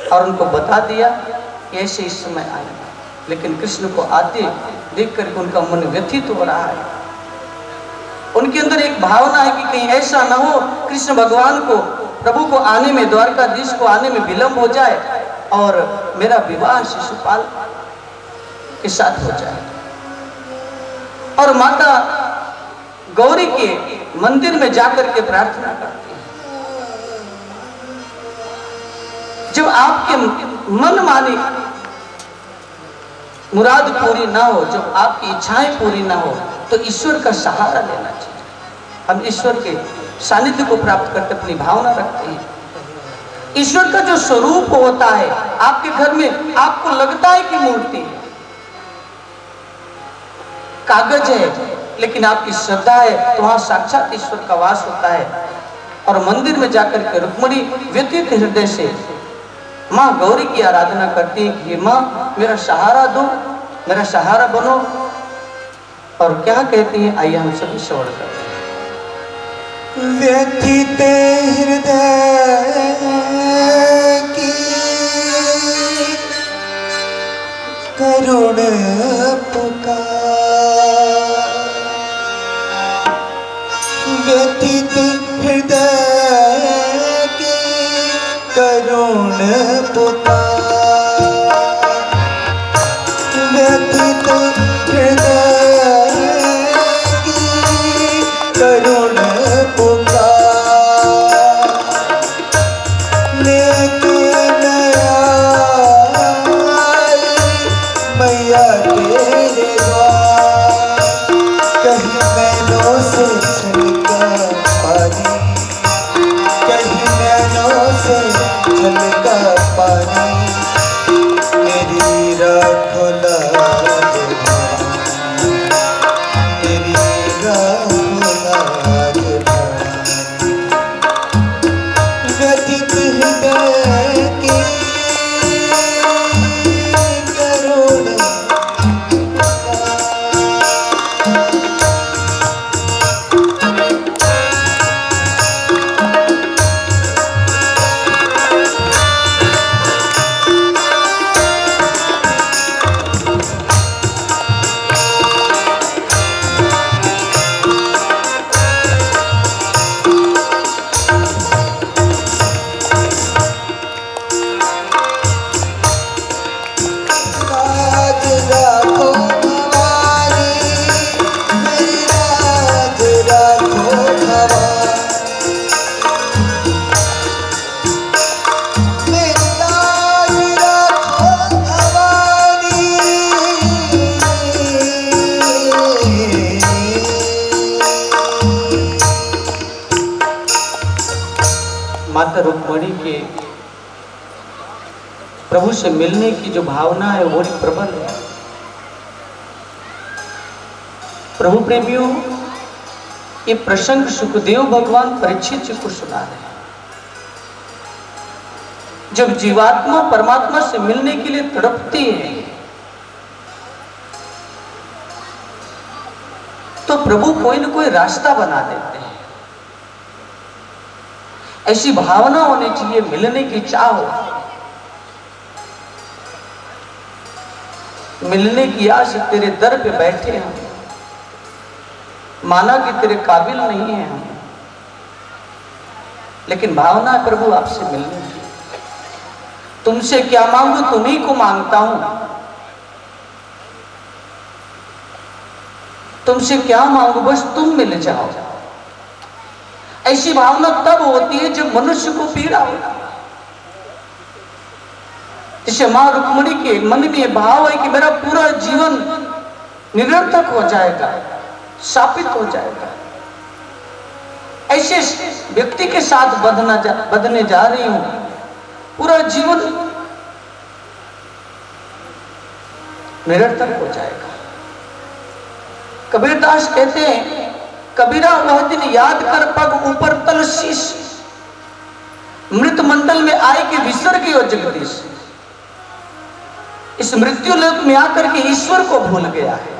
और उनको बता दिया कि ऐसे इस समय आएगा। लेकिन कृष्ण को आते देख करके उनका मन व्यथित हो रहा है, उनके अंदर एक भावना है कि कहीं ऐसा ना हो कृष्ण भगवान को, प्रभु को आने में, द्वारकाधीश को आने में विलंब हो जाए और मेरा विवाह शिशुपाल के साथ हो जाए। और माता गौरी के मंदिर में जाकर के प्रार्थना करती है, जब आपके मन मानी मुराद पूरी ना हो, जब आपकी इच्छाएं पूरी ना हो, तो ईश्वर का सहारा लेना चाहिए। हम ईश्वर के सानिध्य को प्राप्त करते अपनी भावना रखते हैं। ईश्वर का जो स्वरूप होता है आपके घर में, आपको लगता है कि मूर्ति है, कागज है, लेकिन आपकी श्रद्धा है तो वहां साक्षात ईश्वर का वास होता है। और मंदिर में जाकर के रुक्मणी व्यतीत हृदय से माँ गौरी की आराधना करती है कि माँ मेरा सहारा दो, मेरा सहारा बनो। और क्या कहती है, आइए हम सभी श्रवण करते हैं। व्यथित हृदय की करुण पुकार, व्यथित हृदय की करुण पुकार, व्यथित हृदय की करुण पुकार, लेकिन आई मैया तेरे द्वार, कहीं नैनों से छलका पानी, कहीं नैनों से छलका पानी, मेरी राखो लाज भानी, मेरी राखो लाज भानी, व्यथित हृदय की करुण लाज राखो भवानी, मेरी लाज राखो भवानी, मेरी लाज राखो भवानी, माता रुक्मणी के प्रभु से मिलने की जो भावना है वो प्रबल है। प्रभु प्रेमियों, ये प्रसंग सुखदेव भगवान परीक्षित जी को सुना रहे हैं। जब जीवात्मा परमात्मा से मिलने के लिए तड़पती है तो प्रभु कोई न कोई रास्ता बना देते हैं। ऐसी भावना होनी चाहिए, मिलने की चाह हो, मिलने की आस, तेरे दर पे बैठे हम, माना कि तेरे काबिल नहीं है हम, लेकिन भावना है प्रभु आपसे मिलने की। तुमसे क्या मांगू, तुम्ही को मांगता हूं, तुमसे क्या मांगू, बस तुम मिल जाओ। ऐसी भावना तब होती है जब मनुष्य को पीड़ा होती है। जिसे मां रुक्मिणी के मन में भाव है कि मेरा पूरा जीवन निरर्थक हो जाएगा, शापित हो जाएगा, ऐसे व्यक्ति के साथ बदने जा रही हूं, पूरा जीवन निरर्थक हो जाएगा। कबीरदास कहते हैं, कबीरा वह दिन याद कर पग ऊपर तल शीश, मृत मंडल में आए के विसर गयो जगदीश। इस मृत्यु लोक में आकर के ईश्वर को भूल गया है।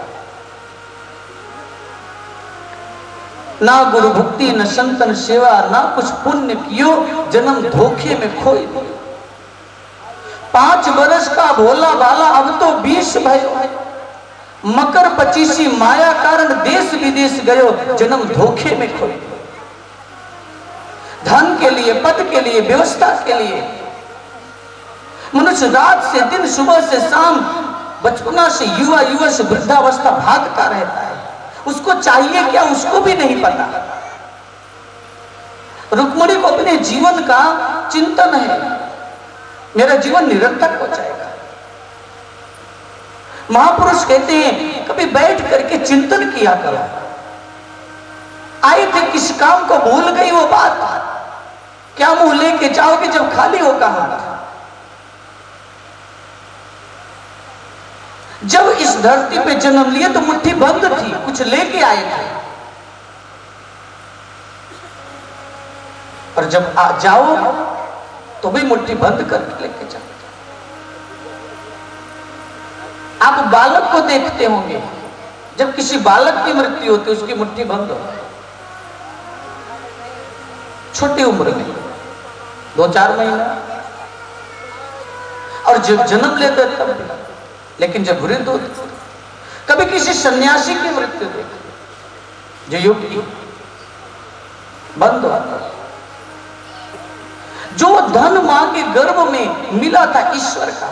ना गुरु भक्ति न संतन सेवा, ना कुछ पुण्य कियो, जन्म धोखे में खोई। 5 बरस का भोला भाला अब तो 20 भयो, मकर 25 माया कारण देश विदेश गयो, जन्म धोखे में खोई। धन के लिए, पद के लिए, व्यवस्था के लिए मनुष्य रात से दिन, सुबह से शाम, बचपना से युवा, युवा से वृद्धावस्था भागता रहता है। उसको चाहिए क्या, उसको भी नहीं पता। रुक्मिणी को अपने जीवन का चिंतन है, मेरा जीवन निरर्थक हो जाएगा। महापुरुष कहते हैं, कभी बैठ करके चिंतन किया करो। आए थे किस काम को, भूल गई वो बात, क्या मुंह लेके जाओगे जब खाली होगा हाथ। जब इस धरती पे जन्म लिए तो मुट्ठी बंद थी, कुछ लेके आए थे, और जब जाओ तो भी मुट्ठी बंद करके लेके जाओ। आप बालक को देखते होंगे, जब किसी बालक की मृत्यु होती है उसकी मुट्ठी बंद हो, छोटी उम्र में 2-4 महीना, और जब जन्म लेते तब भी, लेकिन जब वृद्ध होते। कभी किसी सन्यासी की मृत्यु देखो, जो योगी, बंद होता। जो धन मां के गर्भ में मिला था ईश्वर का,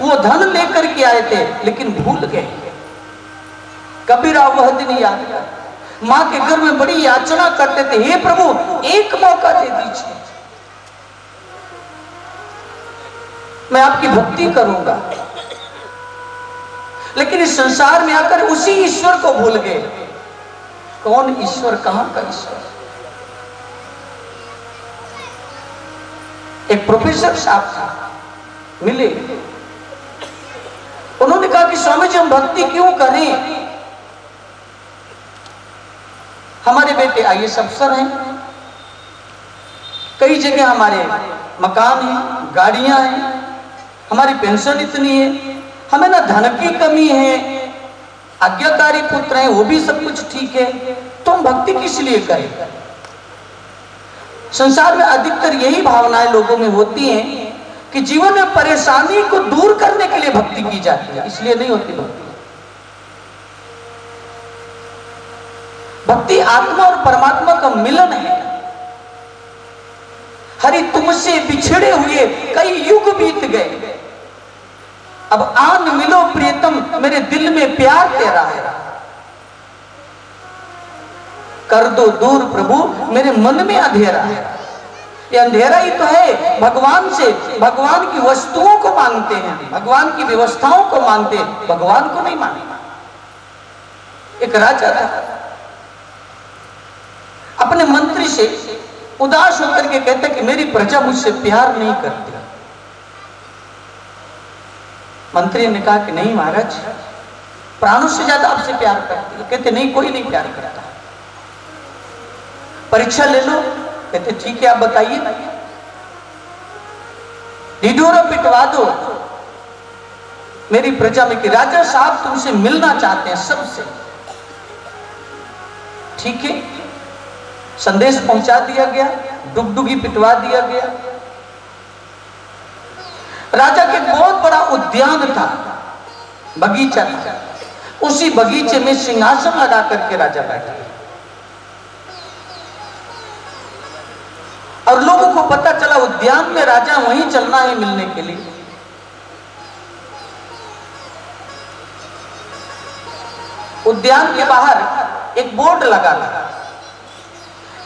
वो धन लेकर के आए थे लेकिन भूल गए। कबीरा वह दिन याद कर, मां के गर्भ में बड़ी याचना करते थे, हे प्रभु एक मौका दे दीजिए, मैं आपकी भक्ति करूंगा। लेकिन इस संसार में आकर उसी ईश्वर को भूल गए। कौन ईश्वर, कहां का ईश्वर। एक प्रोफेसर साहब था, मिले, उन्होंने कहा कि स्वामी जी हम भक्ति क्यों करें, हमारे बेटे आईएएस अफसर हैं, कई जगह हमारे मकान हैं, गाड़ियां हैं, हमारी पेंशन इतनी है, हमें ना धन की कमी है, आज्ञाकारी पुत्र हैं, वो भी सब कुछ ठीक है, तो हम भक्ति किस लिए करें। संसार में अधिकतर यही भावनाएं लोगों में होती हैं कि जीवन में परेशानी को दूर करने के लिए भक्ति की जाती है, इसलिए नहीं होती भक्ति। भक्ति आत्मा और परमात्मा का मिलन है। हरि तुमसे बिछड़े हुए कई युग बीत गए, अब आन मिलो प्रियतम, मेरे दिल में प्यार तेरा है। कर दो दूर प्रभु, मेरे मन में अंधेरा है। ये अंधेरा ही तो है, भगवान से, भगवान की वस्तुओं को मांगते हैं, भगवान की व्यवस्थाओं को मांगते हैं, भगवान को नहीं मांगते। एक राजा था, अपने मंत्री से उदास होकर के कहते कि मेरी प्रजा मुझसे प्यार नहीं करती। मंत्री ने कहा कि नहीं महाराज, प्राणों से ज्यादा आपसे प्यार करती है। कहते नहीं, कोई नहीं प्यार करता। परीक्षा ले लो। कहते ठीक है, आप बताइए। ढिढोरा पिटवा दो मेरी प्रजा में कि राजा साहब तुमसे मिलना चाहते हैं सबसे। ठीक है, संदेश पहुंचा दिया गया, डुगडुगी पिटवा दिया गया। राजा के बहुत बड़ा उद्यान था, बगीचा था, उसी बगीचे में सिंहासन लगा करके राजा बैठा, और लोगों को पता चला उद्यान में राजा वहीं चलना है मिलने के लिए। उद्यान के बाहर एक बोर्ड लगा था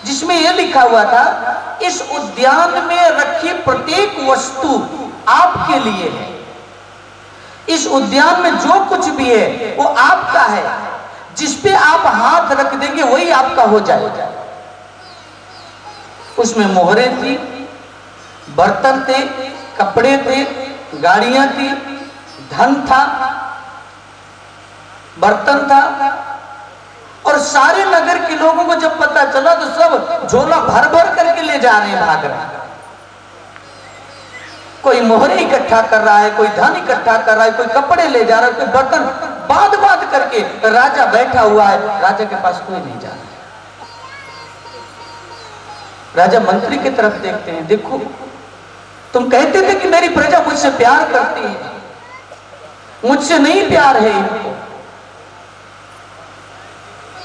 जिसमें यह लिखा हुआ था इस उद्यान में रखी प्रत्येक वस्तु आपके लिए है। इस उद्यान में जो कुछ भी है वो आपका है। जिस पे आप हाथ रख देंगे वही आपका हो जाएगा। उसमें मोहरें थी, बर्तन थे, कपड़े थे, गाड़ियां थी, धन था, बर्तन था। और सारे नगर के लोगों को जब पता चला तो सब झोला भर भर करके ले जा रहे हैं, भाग रहे हैं। कोई मोहरे इकट्ठा कर रहा है, कोई धन इकट्ठा कर रहा है, कोई कपड़े ले जा रहा है, कोई बर्तन बांध बांध करके। राजा बैठा हुआ है, राजा के पास कोई नहीं जा रहा है। राजा मंत्री की तरफ देखते हैं, देखो तुम कहते थे कि मेरी प्रजा मुझसे प्यार करती है, मुझसे नहीं प्यार है इनको,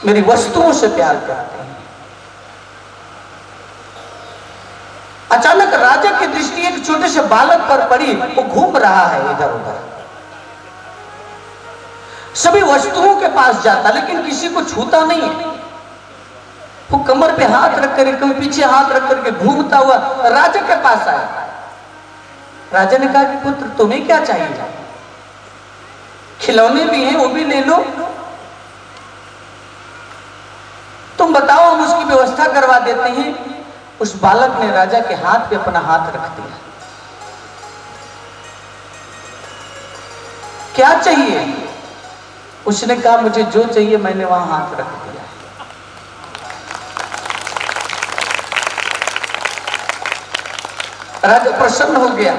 मेरी वस्तुओं से प्यार करते हैं। अचानक राजा की दृष्टि एक छोटे से बालक पर पड़ी, वो घूम रहा है इधर उधर, सभी वस्तुओं के पास जाता लेकिन किसी को छूता नहीं है। वो कमर पे हाथ रख कर, कभी पीछे हाथ रख करके घूमता हुआ राजा के पास आया। राजा ने कहा कि पुत्र तुम्हें क्या चाहिए? खिलौने भी हैं, वो भी ले लो, तुम बताओ, हम उसकी व्यवस्था करवा देते हैं। उस बालक ने राजा के हाथ पे अपना हाथ रख दिया। क्या चाहिए? उसने कहा मुझे जो चाहिए मैंने वहां हाथ रख दिया। राजा प्रसन्न हो गया।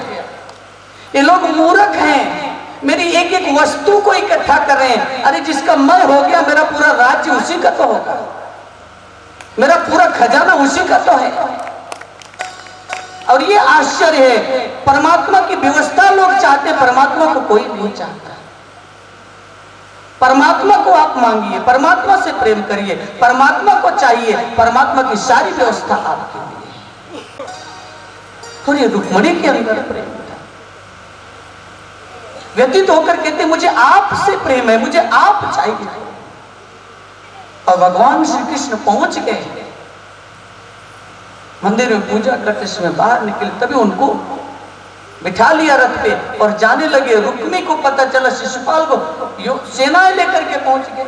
ये लोग मूर्ख हैं, मेरी एक एक वस्तु को इकट्ठा कर रहे हैं। अरे जिसका मैं हो गया, मेरा पूरा राज्य उसी का तो होगा, मेरा पूरा खजाना उसी का तो है। और ये आश्चर्य है, परमात्मा की व्यवस्था लोग चाहते, परमात्मा को कोई नहीं चाहता। परमात्मा को आप मांगिए, परमात्मा से प्रेम करिए, परमात्मा को चाहिए, परमात्मा की सारी व्यवस्था आपके लिए। और ये रुक्मिणी के अंदर प्रेम था। व्यतीत होकर कहते मुझे आपसे प्रेम है, मुझे आप चाहिए। और भगवान श्री कृष्ण पहुंच गए मंदिर में, पूजा करते समय बाहर निकले, तभी उनको बिठा लिया रथ पे और जाने लगे। रुक्मिणी को पता चला, शिशुपाल को सेनाएं लेकर के पहुंच गए।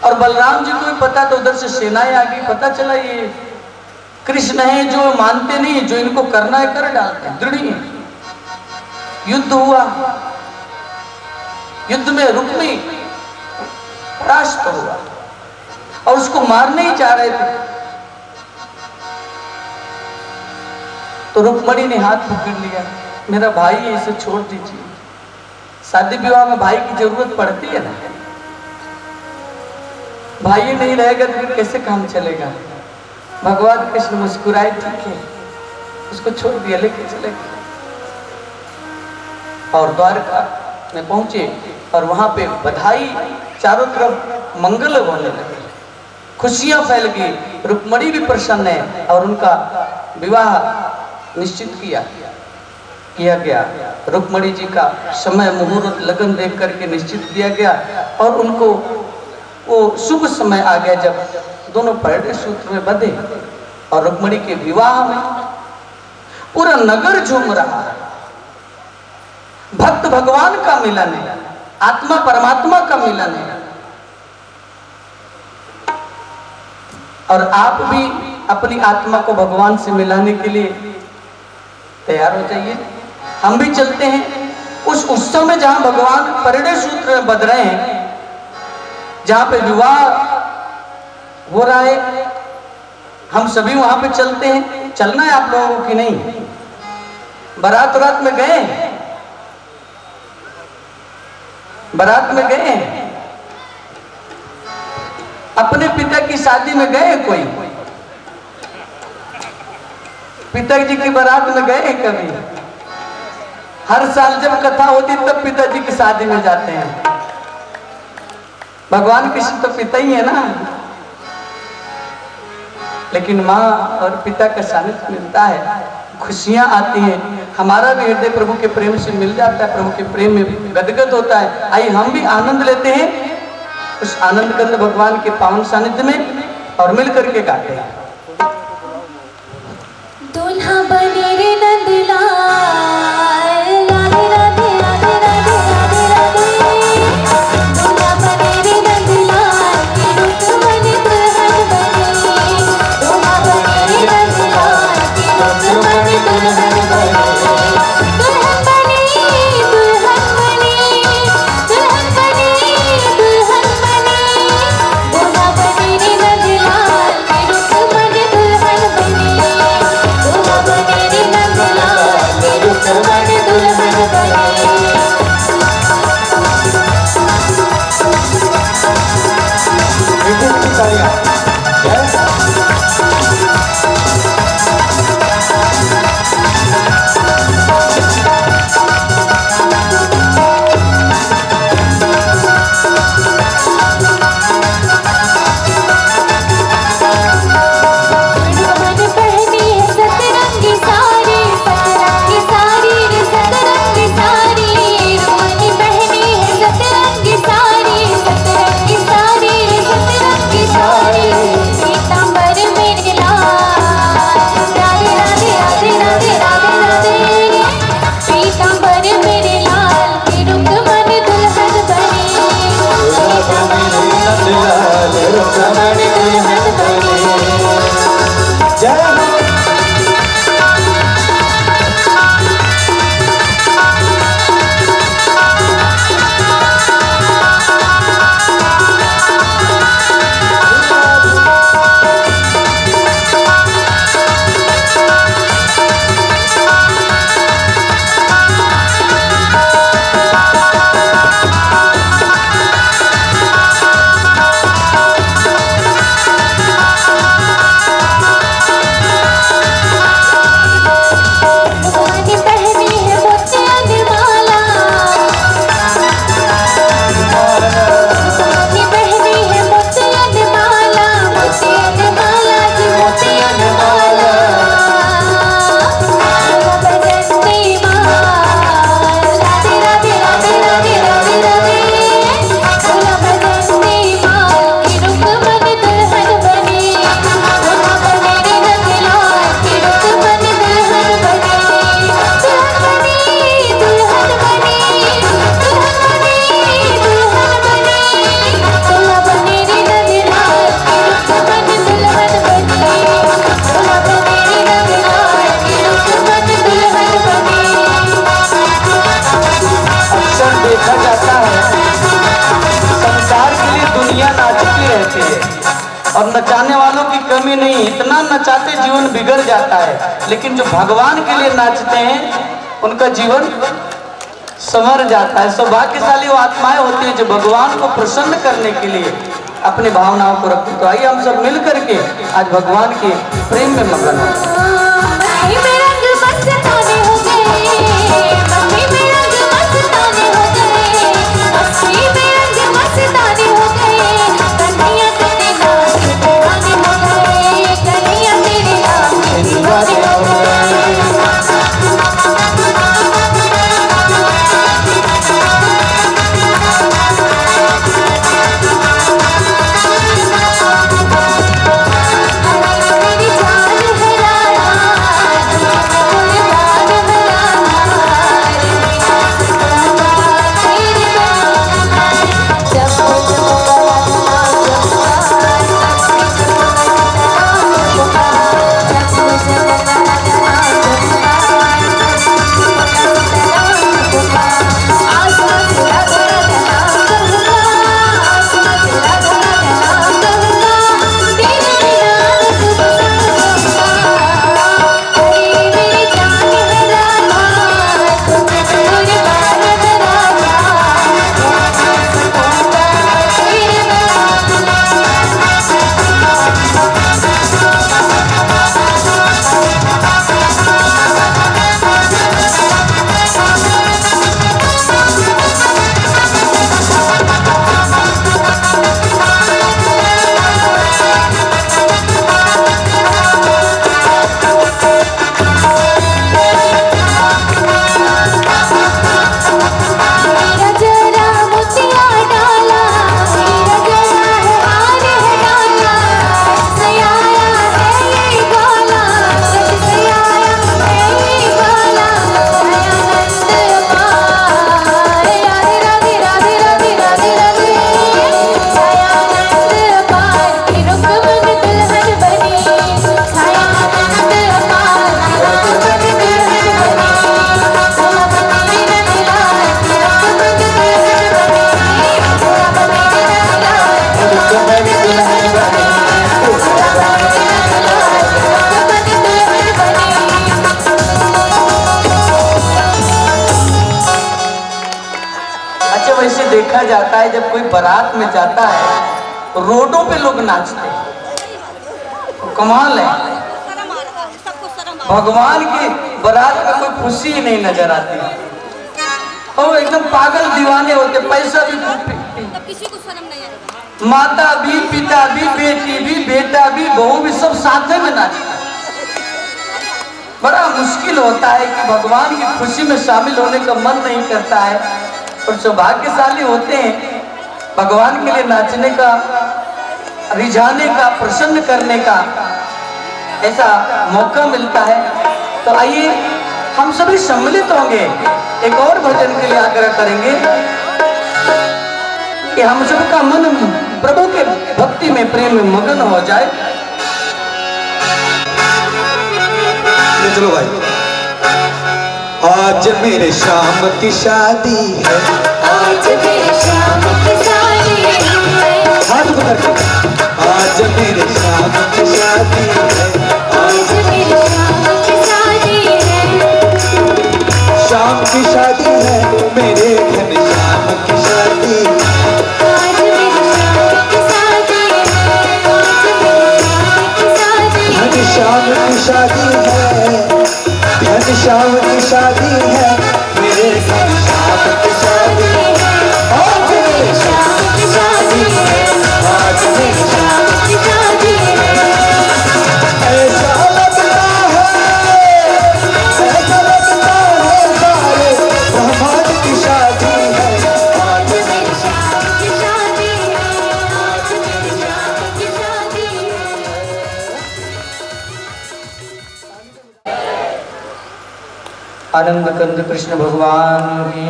और बलराम जी को भी पता, तो उधर से सेनाएं आ गई। पता चला ये कृष्ण है, जो मानते नहीं, जो इनको करना है कर डालते हैं, दृढ़ है। युद्ध हुआ, युद्ध में रुक्मिणी परास्त हुआ और उसको मारने ही जा रहे थे। तो रुक्मिणी ने हाथ पकड़ लिया, मेरा भाई है, इसे छोड़ दीजिए। शादी विवाह में भाई की जरूरत पड़ती है ना, भाई नहीं रहेगा तो फिर कैसे काम चलेगा। भगवान कृष्ण मुस्कुराए, ठीक है, उसको छोड़ दिया, लेके चले गए। और द्वारका में पहुंचे और वहां पे बधाई, चारों तरफ मंगल होने लगे, खुशियां फैल गई। रुक्मिणी भी प्रसन्न है और उनका विवाह निश्चित किया गया। रुक्मिणी जी का समय, मुहूर्त, लगन देख करके निश्चित किया गया और उनको वो शुभ समय आ गया जब दोनों परिणय सूत्र में बंधे। और रुक्मिणी के विवाह में पूरा नगर झूम रहा है। भक्त भगवान का मिलन है, आत्मा परमात्मा का मिलन है। और आप भी अपनी आत्मा को भगवान से मिलाने के लिए तैयार हो जाइए। हम भी चलते हैं उस उत्सव में जहां भगवान परिणय सूत्र में बंध रहे हैं, जहां पे विवाह हो रहा है। हम सभी वहां पे चलते हैं। चलना है आप लोगों को कि नहीं? बारात रात में गए, बारात में गए, अपने पिता की शादी में गए, कोई पिताजी की बारात में गए कभी? हर साल जब कथा होती तब पिताजी की शादी में जाते हैं। भगवान कृष्ण तो पिता ही है ना, लेकिन माँ और पिता का सानिध्य मिलता है, खुशियां आती हैं, हमारा भी हृदय प्रभु के प्रेम से मिल जाता है, प्रभु के प्रेम में गदगद होता है। आइए हम भी आनंद लेते हैं उस आनंद कंद भगवान के पावन सानिध्य में और मिल करके गाते हैं। दुल्हा बने रे नंदलाल, राधे राधे राधे राधे राधे राधे। दुल्हा बने रे नंदलाल, के रुक्मणी दुल्हन बने। दुल्हा बने रे नंदलाल, के रुक्मणी दुल्हन बने। दुल्हन बने, दुल्हन बने, दुल्हन बने, दुल्हन बने। दुल्हा बने रे नंदलाल, के रुक्मणी दुल्हन बने। दुल्हा बने रे नंदलाल, के रुक्मणी दुल्हन बने। मीठी मीठी तालियां। जय। रुक्मणी पहनी है सतरंगी साड़ी, सतरंगी साड़ी रे सतरंगी साड़ी। रुक्मणी पहनी है सतरंगी साड़ी, सतरंगी साड़ी रे सतरंगी साड़ी। पीतांबर मेरे लाल, राधे राधे राधे राधे राधे राधे। पीतांबर मेरे लाल, के रुक्मणी दुल्हन बने। नंदलाल रुक्मणी दुल्हन बने। जय हो। रुक्मणी पहनी है मोतियन माला। रुक्मणी पहनी है मोतियन माला, मोतियन माला जी मोतियन माला। दुल्हा बजती माल, राधे राधे राधे राधे राधे राधे। दुल्हा बजती माल, के रुक्मणी दुल्हन बने। दुल्हा बने रे नंदलाल, के रुक्मणी दुल्हन बने। दुल्हन बने, दुल्हन बने, दुल्हन बने, दुल्हन बने। दुल्हा बने रे नंदलाल, के रुक्मणी दुल्हन बने। दुल्हा बने रे नंदलाल, के रुक्मणी दुल्हन बने। अक्सर देखा जाता है संसार के लिए दुनिया नाचती रहती है और नचाने वालों की कमी नहीं, इतना नचाते जीवन बिगड़ जाता है। लेकिन जो भगवान के लिए नाचते हैं उनका जीवन संवर जाता है। सौभाग्यशाली वो आत्माएं होती हैं जो भगवान को प्रसन्न करने के लिए अपनी भावनाओं को रखती। तो आइए हम सब मिल करके आज भगवान के प्रेम में मगन हो। मस्ती में रंग मस्ताने हो गए, मस्ती में रंग मस्ताने हो गए, मस्ती में रंग मस्ताने हो गए। कन्हैया तेरे नाम के दीवाने हो गए, कन्हैया तेरे नाम के दीवाने हो गए। मेरी जान है राधा, है जब कोई बारात में जाता है रोडों पे लोग नाचते हैं, तो कमाल है। भगवान की बारात में कोई खुशी ही नहीं नजर आती और एकदम पागल दीवाने होते, पैसा भी किसी को शर्म नहीं आएगा। माता भी, पिता भी, बेटी भी, बेटा भी, बहू भी, सब साथ में नाचते। बड़ा मुश्किल होता है कि भगवान की खुशी में शामिल होने का मन नहीं करता है, और सौभाग्यशाली होते हैं भगवान के लिए नाचने का, रिझाने का, प्रसन्न करने का ऐसा मौका मिलता है। तो आइए हम सभी सम्मिलित होंगे, एक और भजन के लिए आग्रह करेंगे कि हम सबका मन प्रभु के भक्ति में, प्रेम में मगन हो जाए। चलो भाई। आज मेरे शाम की शादी है, आज मेरे शाम की शादी है, हाथ पकड़ के। आज मेरे शाम की शादी है, आज मेरे शाम की शादी है, शाम की शादी है मेरे घन श्याम की शादी। आज मेरे शाम की शादी है, आज मेरे शाम की शादी घन श्याम की शादी है, मेरे घन श्याम की शादी। आज मेरे शाम की शादी है, आज मेरे शाम की शादी है, ऐसा लगता है, ऐसा लगता है सारे ब्रह्मांड की शादी है। आज मेरे शाम की शादी है, आज मेरे शाम की शादी है। आनंद कंद कृष्ण भगवान की,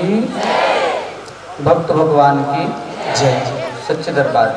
भक्त भगवान की जय। सच्चे दरबार।